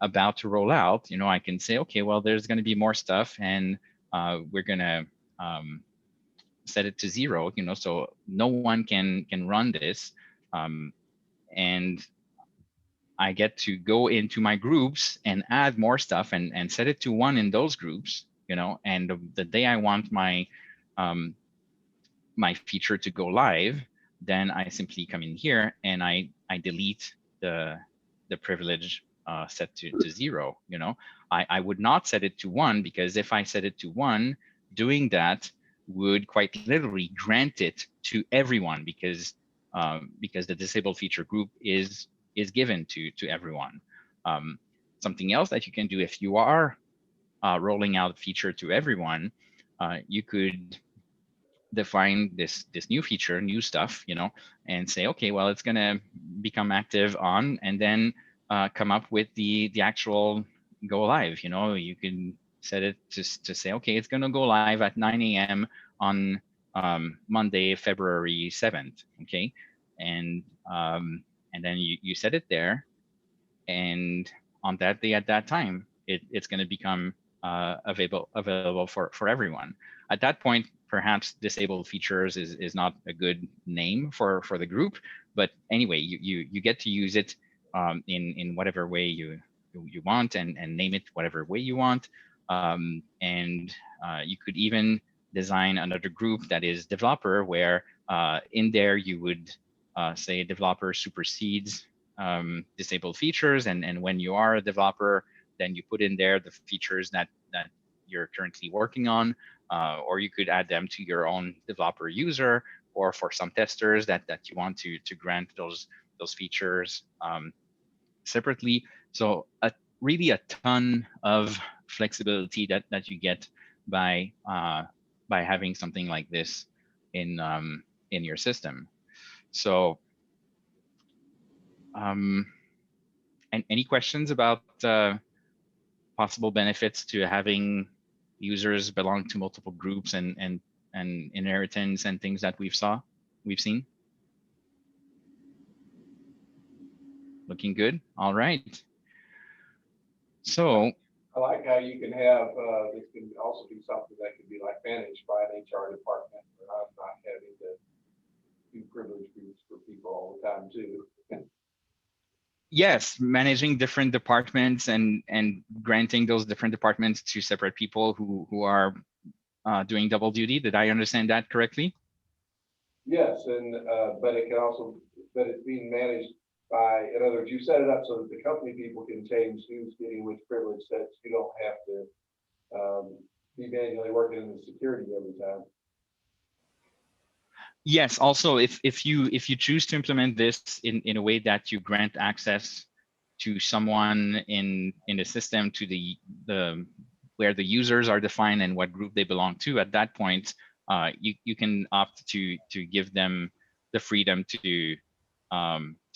about to roll out, you know, I can say, okay, well, there's going to be more stuff, and we're going to set it to 0, you know, so no one can run this, and I get to go into my groups and add more stuff and set it to 1 in those groups, you know, and the day I want my my feature to go live, then I simply come in here and I delete the privilege set to 0, you know. I would not set it to 1, because if I set it to 1, doing that would quite literally grant it to everyone, because the disabled feature group is given to everyone. Something else that you can do if you are rolling out a feature to everyone, you could define this new feature, new stuff, you know, and say, okay, well, it's going to become active on, and then come up with the actual go live. You know, you can set it to say, okay, it's going to go live at 9 a.m. on Monday, February 7th. Okay, and then you set it there, and on that day at that time, it's going to become available for everyone. At that point, perhaps disabled features is not a good name for the group, but anyway, you get to use it in whatever way you want, and name it whatever way you want. And you could even design another group that is developer, where in there you would say developer supersedes disabled features, and when you are a developer, then you put in there the features that you're currently working on, or you could add them to your own developer user, or for some testers that you want to grant those features separately. So really a ton of flexibility that you get by having something like this in your system. So and any questions about possible benefits to having users belong to multiple groups and inheritance and things that we've seen? Looking good. All right. So I like how you can have, this can also be something that could be like managed by an HR department, or not having to do privilege groups for people all the time too. yes, managing different departments and granting those different departments to separate people who are doing double duty. Did I understand that correctly? Yes, and but it can also, but it's being managed by, in other words, you set it up so that the company people can change who's getting which privilege sets. You don't have to be manually working in the security every time. Yes. Also, if you choose to implement this in a way that you grant access to someone in the system to the where the users are defined and what group they belong to, at that point, you can opt to give them the freedom to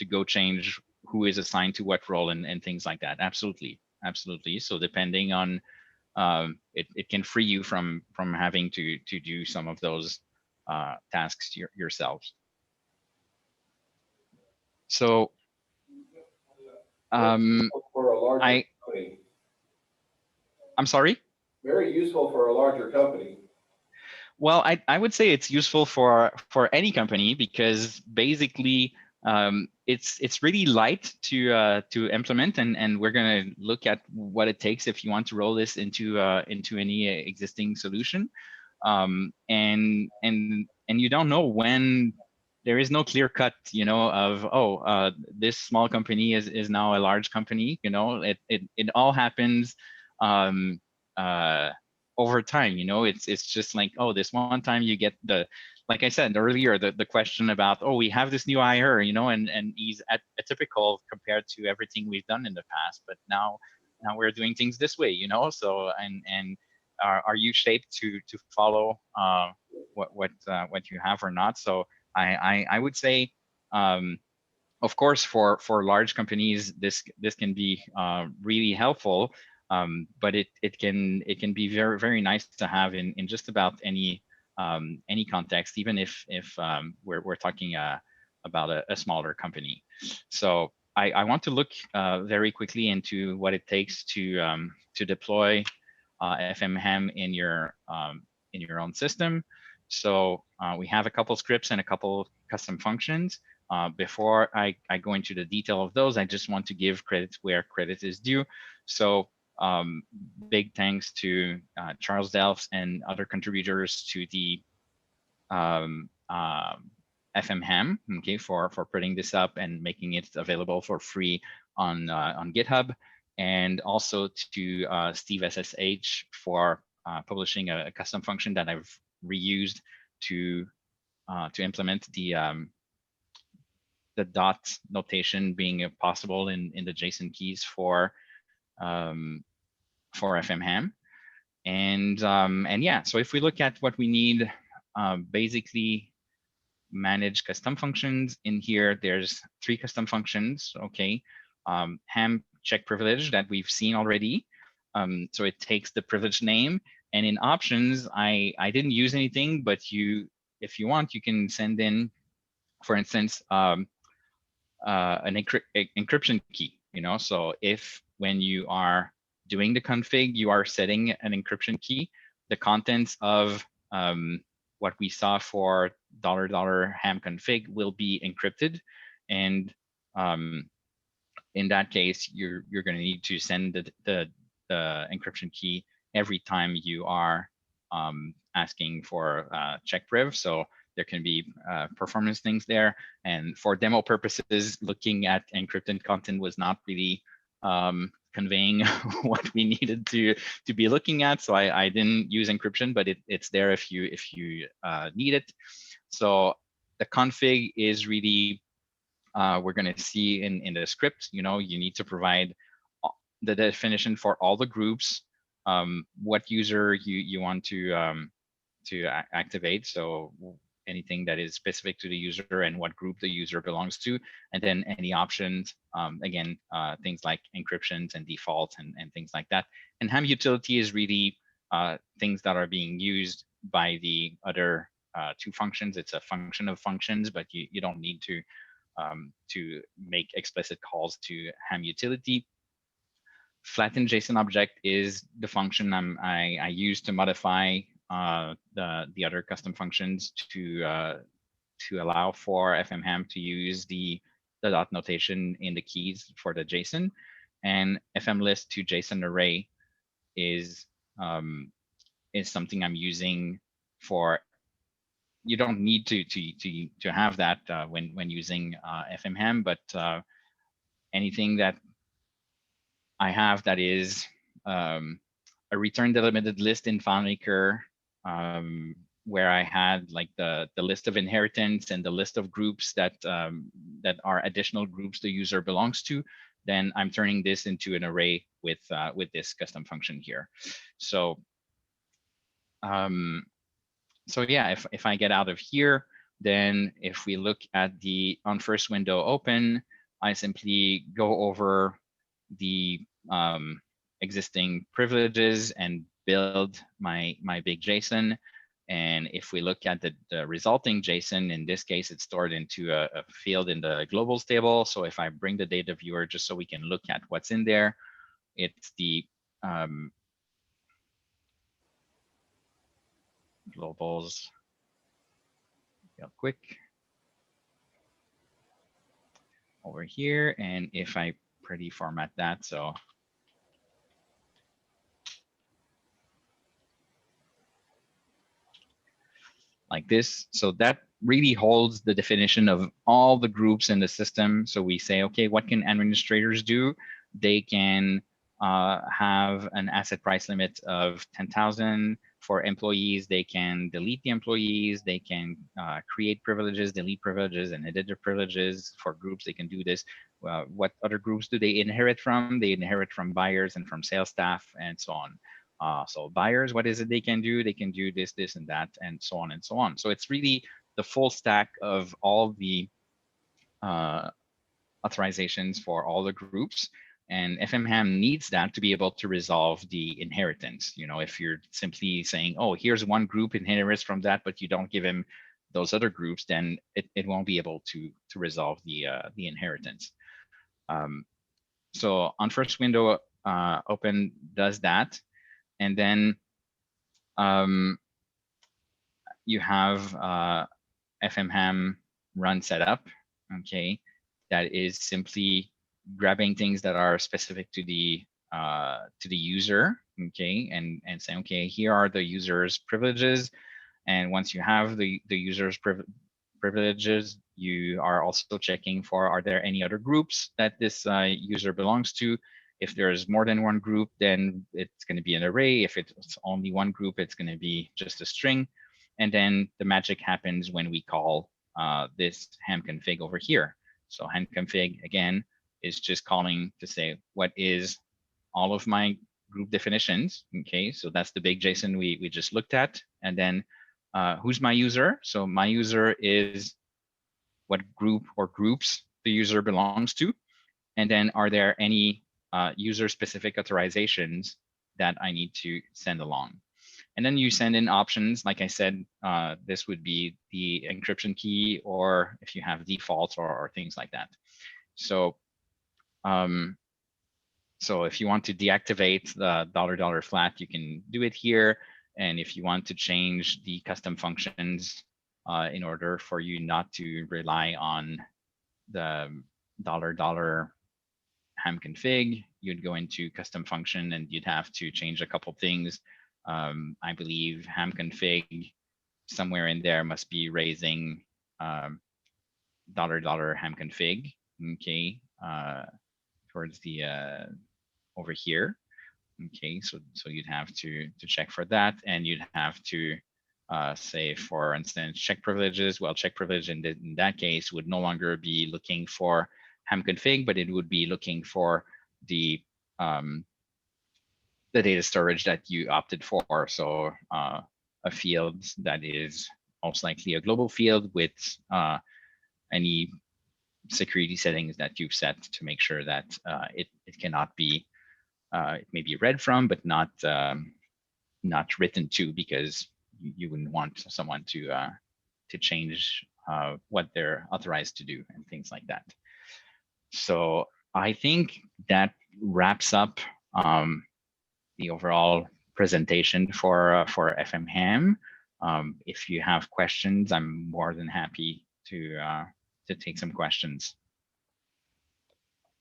go change who is assigned to what role and things like that. Absolutely, absolutely. So depending on it can free you from having to do some of those tasks yourselves. So For a larger company. I'm sorry? Very useful for a larger company. Well, I would say it's useful for any company, because basically it's really light to implement, and we're going to look at what it takes if you want to roll this into any existing solution, and you don't know when. There is no clear cut, you know, of this small company is now a large company. You know, it all happens over time. You know, it's just like, oh, this one time you get like I said earlier, the question about, oh, we have this new hire, you know, and he's at typical compared to everything we've done in the past. But now we're doing things this way, you know. So and are you shaped to follow what you have or not? So I would say, of course, for large companies, this can be really helpful, but it can be very, very nice to have in just about any context, even if we're talking about a smaller company. So I want to look very quickly into what it takes to deploy FMHAM in your own system. So we have a couple scripts and a couple custom functions. Before I go into the detail of those, I just want to give credit where credit is due. So big thanks to Charles Delphs and other contributors to the FMHAM, okay, for putting this up and making it available for free on GitHub, and also to Steve SSH for publishing a custom function that I've reused to implement the dot notation being possible in the JSON keys for FMHAM. And yeah, so if we look at what we need, basically manage custom functions. In here, there's 3 custom functions, okay. Ham check privilege that we've seen already. So it takes the privilege name, and in options, I didn't use anything, but if you want, you can send in, for instance, an encryption key, you know. So if when you are doing the config, you are setting an encryption key, the contents of what we saw for $ham config will be encrypted, and in that case, you're going to need to send the encryption key every time you are asking for check priv. So there can be performance things there, and for demo purposes, looking at encrypted content was not really conveying what we needed to be looking at. So I didn't use encryption, but it's there if you need it. So the config is really, we're going to see in the script, you know, you need to provide the definition for all the groups, what user you want to activate. So anything that is specific to the user and what group the user belongs to, and then any options, again, things like encryptions and defaults and things like that. And ham utility is really things that are being used by the other 2 functions. It's a function of functions, but you don't need to make explicit calls to ham utility. Flatten JSON object is the function I use to modify the other custom functions to allow for FMHAM to use the dot notation in the keys for the JSON. And fmlist to JSON array is something I'm using for. You don't need to have that when using FMHAM, but anything that I have that is a return delimited list in FileMaker, where I had like the list of inheritance and the list of groups that are additional groups the user belongs to, then I'm turning this into an array with this custom function here. So so yeah, if I get out of here, then if we look at the on first window open, I simply go over the existing privileges and build my big JSON. And if we look at the resulting JSON, in this case, it's stored into a field in the globals table. So if I bring the data viewer just so we can look at what's in there, it's the globals real quick over here. And if I pretty format that, so like this. So that really holds the definition of all the groups in the system. So we say, okay, what can administrators do? They can have an asset price limit of 10,000 for employees, they can delete the employees, they can create privileges, delete privileges, and edit their privileges. For groups, they can do this. What other groups do they inherit from? They inherit from buyers and from sales staff and so on. So buyers, what is it they can do? They can do this, this, and that, and so on and so on. So it's really the full stack of all the authorizations for all the groups. And FMHAM needs that to be able to resolve the inheritance. You know, if you're simply saying, oh, here's one group inherits from that, but you don't give him those other groups, then it won't be able to resolve the inheritance. So on first window open does that. And then you have FMHAM run setup, okay, that is simply grabbing things that are specific to the user, okay, and saying, okay, here are the user's privileges, and once you have the user's privileges, you are also checking for, are there any other groups that this user belongs to? If there's more than one group, then it's going to be an array. If it's only one group, it's going to be just a string. And then the magic happens when we call this ham config over here. So ham config, again, is just calling to say, what is all of my group definitions? Okay, so that's the big JSON we just looked at. And then who's my user? So my user is what group or groups the user belongs to. And then are there any user-specific authorizations that I need to send along? And then you send in options. Like I said, this would be the encryption key, or if you have defaults or things like that. So, so if you want to deactivate the $flat, you can do it here. And if you want to change the custom functions in order for you not to rely on the ham config, you'd go into custom function and you'd have to change a couple things. I believe ham config somewhere in there must be raising $ham config, okay, towards the over here. Okay, so you'd have to check for that, and you'd have to say, for instance, check privileges. Well, check privilege in that case would no longer be looking for ham config, but it would be looking for the data storage that you opted for. So a field that is most likely a global field with any security settings that you've set to make sure that it cannot be, it may be read from, but not written to, because you wouldn't want someone to change what they're authorized to do and things like that. So I think that wraps up the overall presentation for FMHAM. If you have questions, I'm more than happy to take some questions.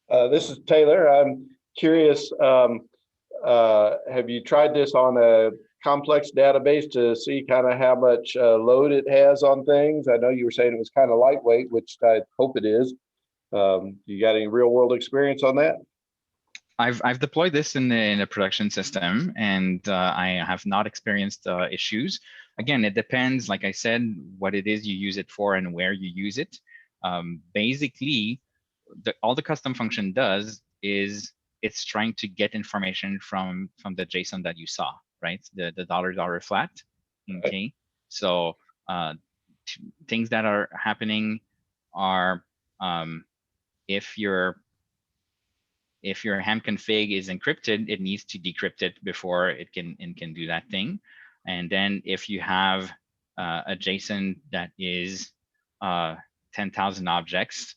This is Taylor. I'm curious, have you tried this on a complex database to see kind of how much load it has on things? I know you were saying it was kind of lightweight, which I hope it is. You got any real world experience on that? I've deployed this in a production system, and I have not experienced issues. Again, it depends, like I said, what it is you use it for and where you use it. Basically, all the custom function does is it's trying to get information from the JSON that you saw, right? The $flat. Okay, so things that are happening are if your ham config is encrypted, it needs to decrypt it before it can do that thing. And then if you have a JSON that is 10,000 objects,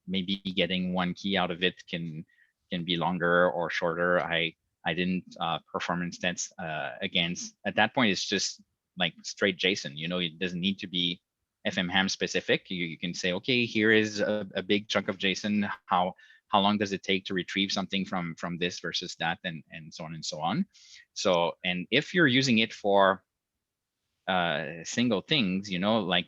maybe getting one key out of it can be longer or shorter. I didn't perform instance against, at that point, it's just like straight JSON. You know, it doesn't need to be FMHAM specific. You can say, okay, here is a big chunk of JSON. How long does it take to retrieve something from this versus that, and so on and so on. So, and if you're using it for single things, you know, like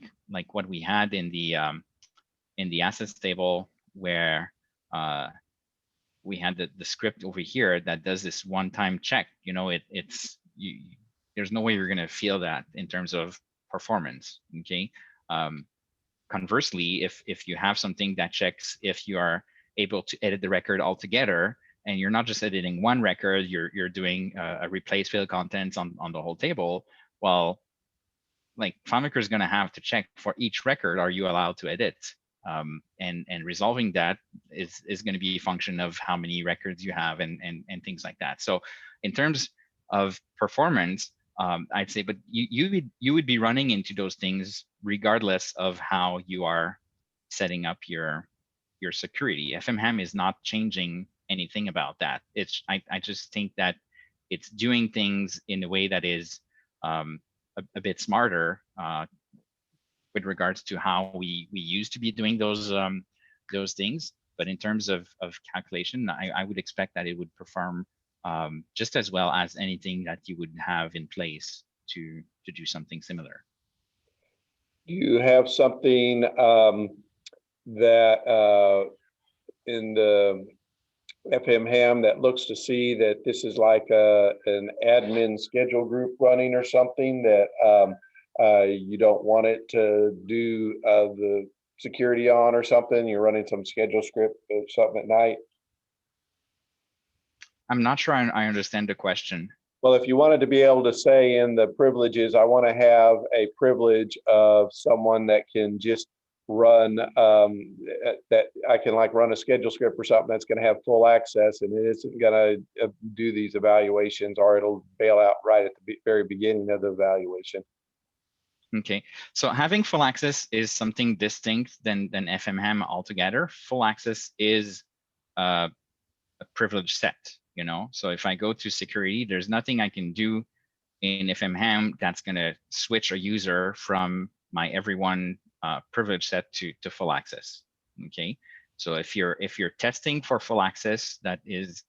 what we had in the assets table, where we had the script over here that does this one-time check. You know, there's no way you're going to feel that in terms of performance. Okay. Conversely, if you have something that checks if you are able to edit the record altogether, and you're not just editing one record, you're doing a replace field contents on the whole table. Well, like FileMaker is going to have to check for each record, are you allowed to edit? And resolving that is going to be a function of how many records you have and things like that. So in terms of performance, I'd say, but you would be running into those things regardless of how you are setting up your security. FMHAM is not changing anything about that. It's I just think that it's doing things in a way that is a bit smarter with regards to how we used to be doing those things. But in terms of calculation, I would expect that it would perform just as well as anything that you would have in place to do something similar. Do you have something that in the FMHAM that looks to see that this is like an admin schedule group running or something that you don't want it to do the security on or something? You're running some schedule script or something at night? I'm not sure I understand the question. Well, if you wanted to be able to say in the privileges, I want to have a privilege of someone that can just run that I can like run a schedule script or something that's going to have full access, and it isn't going to do these evaluations, or it'll bail out right at the very beginning of the evaluation. Okay, so having full access is something distinct than FMHAM altogether. Full access is a privilege set, you know. So if I go to security, there's nothing I can do in FMHAM that's going to switch a user from my everyone privilege set to full access. Okay, so if you're testing for full access, that is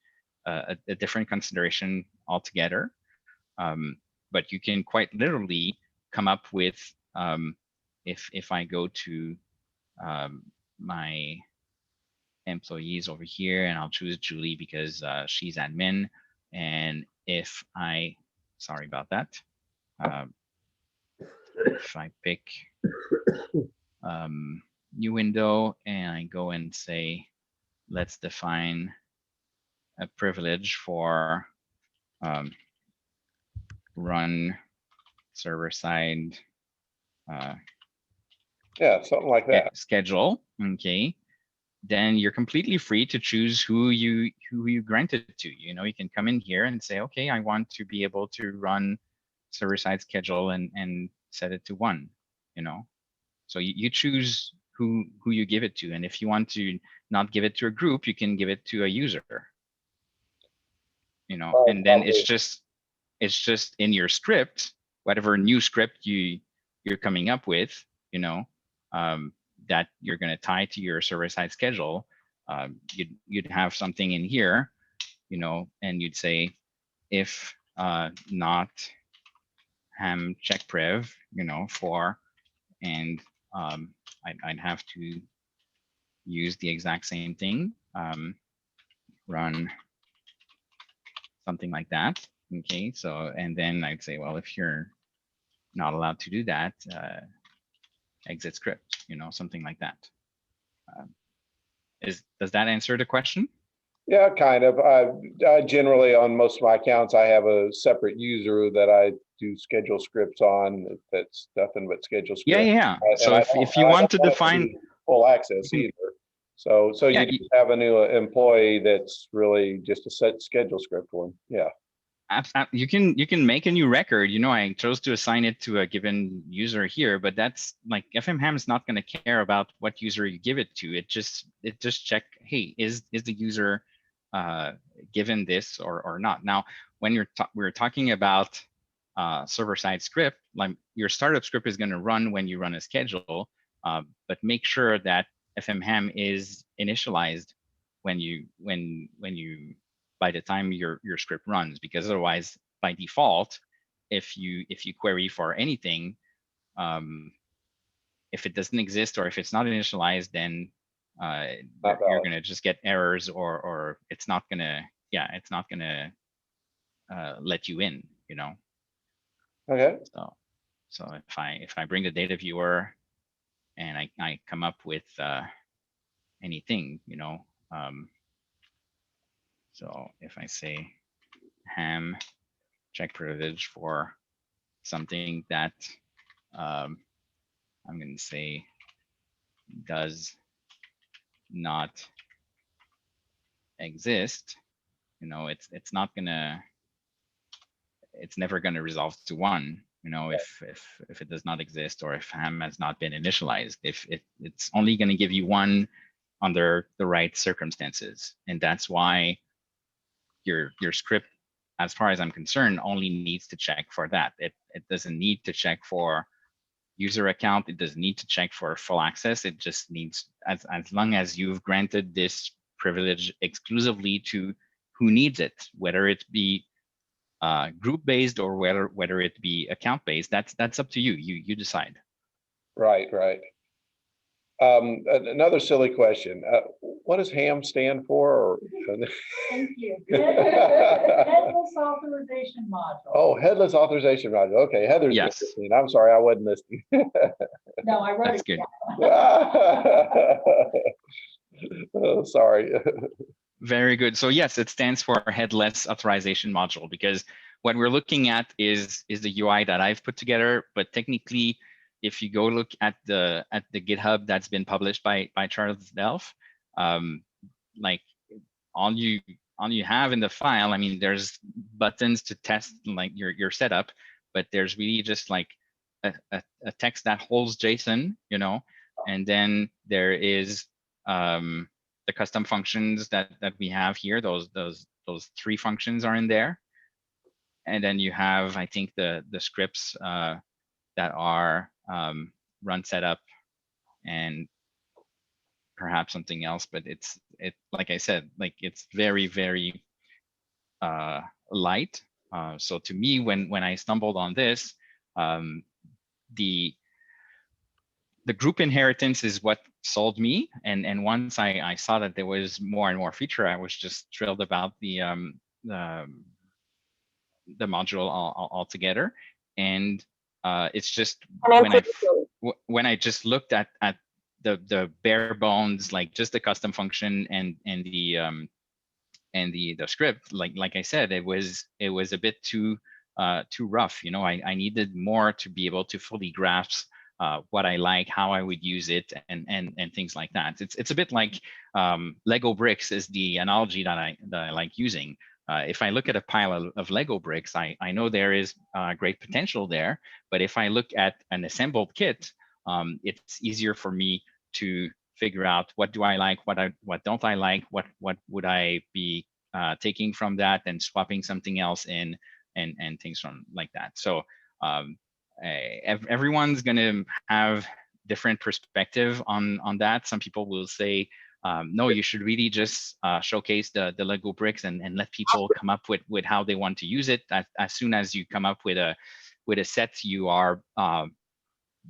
a different consideration altogether. But you can quite literally come up with if I go to my employees over here, and I'll choose Julie because she's admin, and if I, sorry about that, if I pick new window and I go and say, let's define a privilege for run server side Yeah, something like that. Schedule. Okay, then you're completely free to choose who you grant it to. You know, you can come in here and say, okay, I want to be able to run server side schedule and set it to 1. You know, so you choose who you give it to, and if you want to not give it to a group, you can give it to a user. You know, and then it's just in your script, whatever new script you're coming up with, you know, that you're going to tie to your server side schedule. You'd have something in here, you know, and you'd say if not ham check priv, you know, for, and I'd have to use the exact same thing, run something like that. Okay, so, and then I'd say, well, if you're not allowed to do that, exit script, you know, something like that. Does that answer the question? Yeah, kind of. I generally, on most of my accounts, I have a separate user that I do schedule scripts on. That's nothing but schedule scripts. Yeah. So if you want to define full access either, so yeah, you have a new employee that's really just a set schedule script one. Yeah. You can make a new record. You know, I chose to assign it to a given user here, but that's like FMHAM is not going to care about what user you give it to. It just check, hey, is the user given this or not? Now, when we're talking about server side script, like your startup script is going to run when you run a schedule, but make sure that FMHAM is initialized when you by the time your script runs, because otherwise by default, if you query for anything, if it doesn't exist or if it's not initialized, then you're going to just get errors, or it's not going to let you in, you know. Okay. So if I bring the data viewer and I come up with anything, you know, so if I say ham check privilege for something that I'm going to say does not exist, you know, it's not gonna, it's never going to resolve to 1, you know, if it does not exist, or if ham has not been initialized. If it's only going to give you 1 under the right circumstances, and that's why your script, as far as I'm concerned, only needs to check for that. It doesn't need to check for user account. It doesn't need to check for full access. It just needs, as long as you've granted this privilege exclusively to who needs it, whether it be group-based or whether it be account-based, that's up to you. You decide. Right. Another silly question. What does ham stand for? Thank you. Headless authorization module. Oh, headless authorization module. Okay, Heather's Yes. listening. I'm sorry, I wasn't listening. No, I wrote That's it good. down. Oh, sorry. Very good. So yes, it stands for headless authorization module, because what we're looking at is the UI that I've put together. But technically, if you go look at the GitHub that's been published by Charles Delph, like all you have in the file, I mean, there's buttons to test like your setup, but there's really just like a text that holds JSON, you know, and then there is the custom functions that we have here. Those 3 functions are in there, and then you have, I think, the scripts that are run setup and perhaps something else. But it like I said, like it's very light. So to me, when I stumbled on this, the group inheritance is what sold me, and once I saw that there was more and more feature, I was just thrilled about the module altogether. And it's just when I just looked at the bare bones, like just the custom function and the script, like I said, it was a bit too rough. You know, I needed more to be able to fully grasp what I like, how I would use it, and things like that. It's a bit like Lego bricks is the analogy that I like using. If I look at a pile of Lego bricks, I know there is great potential there. But if I look at an assembled kit, it's easier for me to figure out what do I like, what don't I like, what would I be taking from that and swapping something else in, and things from like that. So everyone's going to have different perspective on that. Some people will say, no, you should really just showcase the Lego bricks and let people come up with how they want to use it. As soon as you come up with a set, you are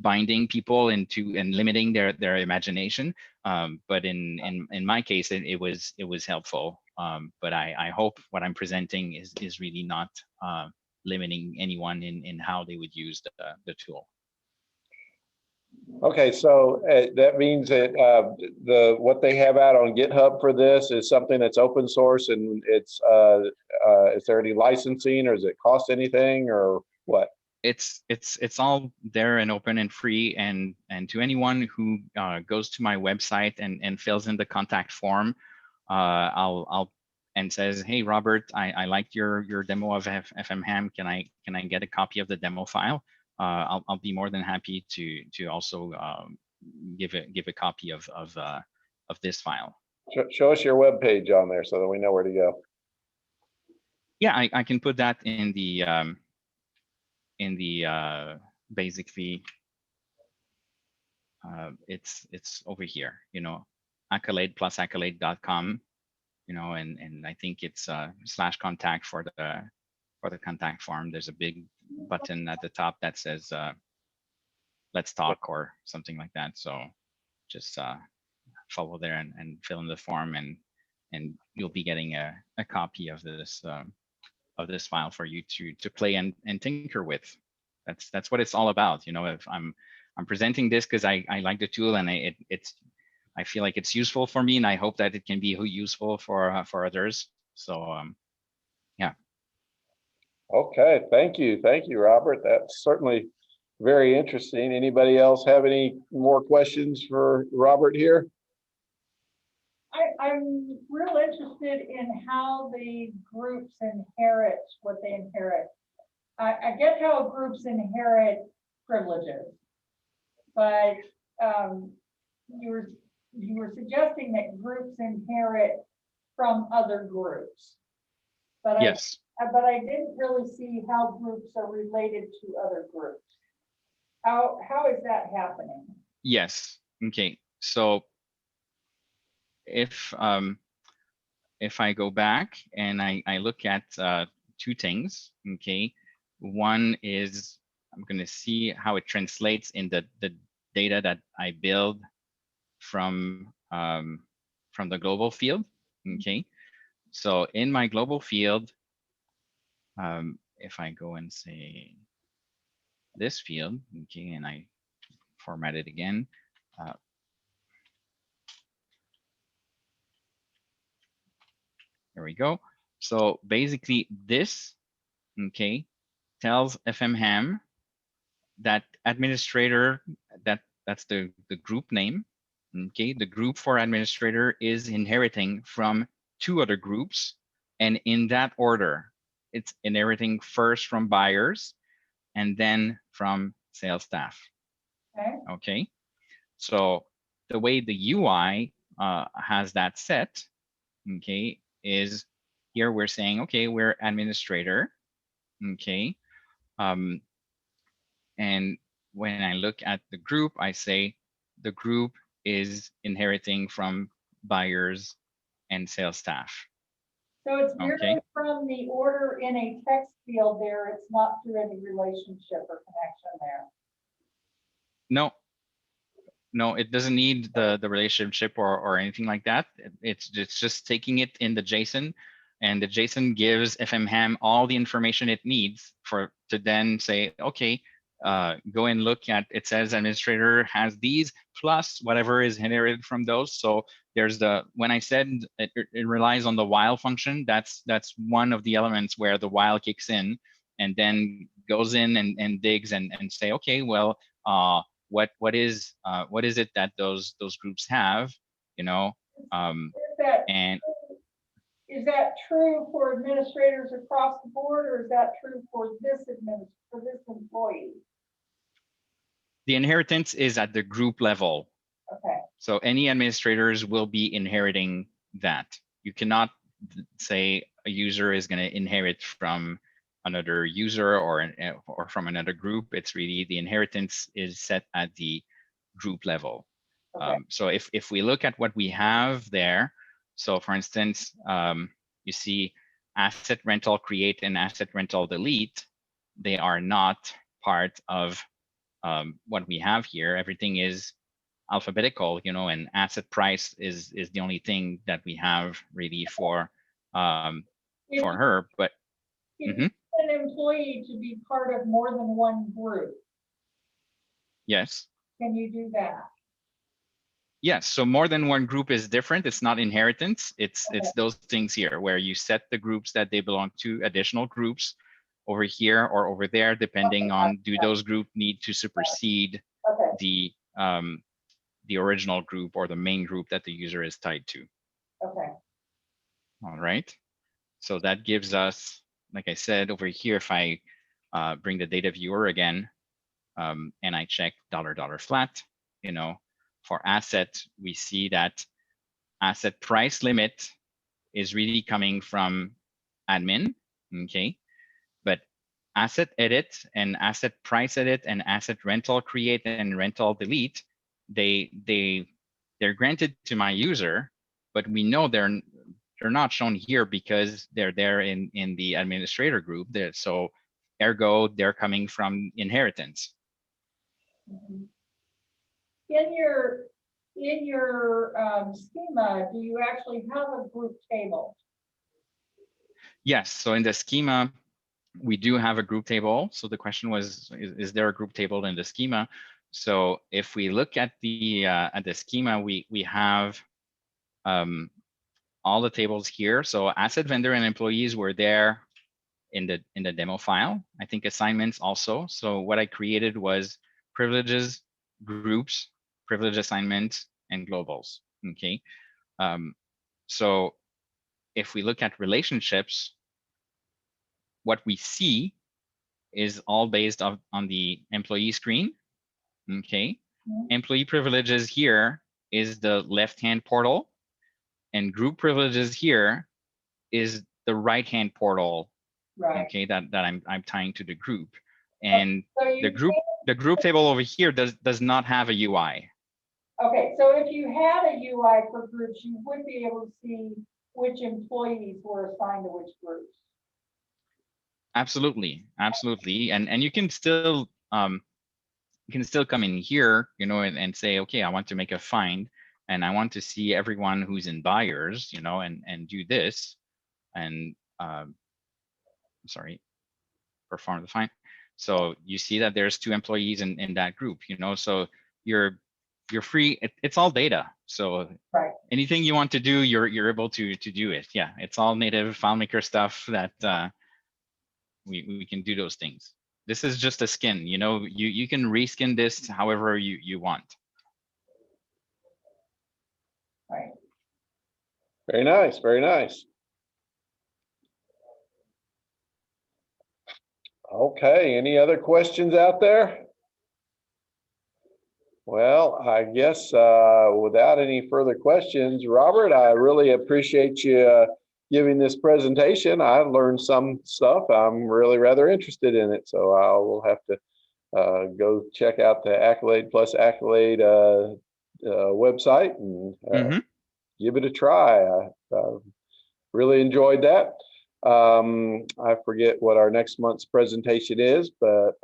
binding people into and limiting their imagination. But in my case, it was helpful. But I hope what I'm presenting is really not limiting anyone in how they would use the tool. Okay, so that means that what they have out on GitHub for this is something that's open source, and it's is there any licensing, or does it cost anything, or what? It's all there and open and free, and to anyone who goes to my website and fills in the contact form, I'll and says, hey Robert, I liked your demo of FMHAM. Can I get a copy of the demo file? I'll be more than happy to also give a copy of this file. Show us your web page on there so that we know where to go. Yeah, I can put that in the basically it's over here, you know, accolade+accolade.com, you know, and I think it's /contact for the contact form. There's a big button at the top that says let's talk or something like that. So just follow there and fill in the form, and you'll be getting a copy of this file for you to play and tinker with. That's what it's all about. You know, if I'm presenting this because I like the tool and I feel like it's useful for me, and I hope that it can be useful for others. So yeah. Okay, thank you, Robert. That's certainly very interesting. Anybody else have any more questions for Robert here? I'm real interested in how the groups inherit what they inherit. I get how groups inherit privileges, but you were suggesting that groups inherit from other groups. But Yes. I didn't really see how groups are related to other groups. How is that happening? Yes. Okay. So if I go back and I look at two things, okay, one is I'm going to see how it translates in the data that I build from the global field, okay. So in my global field, if I go and say this field, okay, and I format it again, here we go. So basically this, okay, tells FMHAM that administrator, that's the group name, okay, the group for administrator is inheriting from two other groups, and in that order, it's inheriting first from buyers and then from sales staff. Okay. Okay, so the way the UI has that set, okay, is here we're saying, okay, we're administrator, okay, and when I look at the group, I say the group is inheriting from buyers and sales staff. So it's Okay. merely from the order in a text field there. It's not through any relationship or connection there. No, it doesn't need the relationship or anything like that. It's just taking it in the JSON, and the JSON gives FMHAM all the information it needs to then say, okay, go and look at, it says administrator has these plus whatever is inherited from those. So there's when I said it relies on the while function, that's one of the elements where the while kicks in and then goes in and digs and say, okay, well, what is it that those groups have, you know, and is that true for administrators across the board, or is that true for this employee? the inheritance is at the group level. Okay. So any administrators will be inheriting that. You cannot say a user is going to inherit from another user or from another group. It's really the inheritance is set at the group level. Okay. So if we look at what we have there, so for instance, you see asset rental create and asset rental delete, they are not part of what we have here. Everything is alphabetical, you know, and asset price is the only thing that we have really for her. But if you want an employee to be part of more than one group, yes, can you do that? yes. So more than one group is different. It's not inheritance. It's those things here where you set the groups that they belong to, additional groups over here or over there, depending on do those groups need to supersede the original group or the main group that the user is tied to. Okay. All right. So that gives us, like I said, over here, if I bring the data viewer again, and I check $$ flat, you know, for asset, we see that asset price limit is really coming from admin, okay? But asset edit and asset price edit and asset rental create and rental delete, they're granted to my user, but we know they're not shown here because they're there in the administrator group. So ergo, they're coming from inheritance. Mm-hmm. In your schema, do you actually have a group table? Yes. So in the schema, we do have a group table. So the question was, is there a group table in the schema? So if we look at the schema, we have all the tables here. So asset vendor and employees were there in the demo file. I think assignments also. So what I created was privileges, groups, privilege assignments, and globals. Okay. So if we look at relationships, what we see is all based on the employee screen. Okay. Employee privileges here is the left-hand portal, and group privileges here is the right-hand portal. Right. Okay, that I'm tying to the group, and So the group table over here does not have a UI. Okay, so if you had a UI for groups, you would be able to see which employees were assigned to which groups. Absolutely, and you can still come in here, you know, and say, okay, I want to make a find, and I want to see everyone who's in buyers, you know, and do this, and sorry, perform the find. So you see that there's 2 employees in that group, you know, so you're free. It's all data. So right. Anything you want to do, you're able to do it. Yeah, it's all native FileMaker stuff that we can do those things. This is just a skin, you know, you can reskin this however you want. Right. Very nice, very nice. Okay, any other questions out there? Well, I guess without any further questions, Robert, I really appreciate you giving this presentation. I learned some stuff. I'm really rather interested in it, so I will have to go check out the Accolade Plus Accolade website and give it a try. I really enjoyed that. I forget what our next month's presentation is, but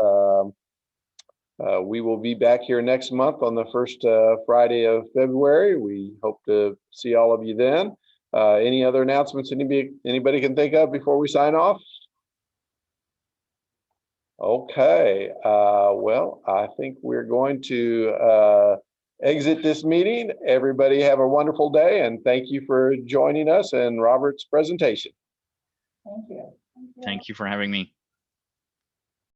we will be back here next month on the first Friday of February. We hope to see all of you then. Any other announcements anybody can think of before we sign off? Okay, well, I think we're going to exit this meeting. Everybody have a wonderful day, and thank you for joining us in Robert's presentation. Thank you. Thank you for having me.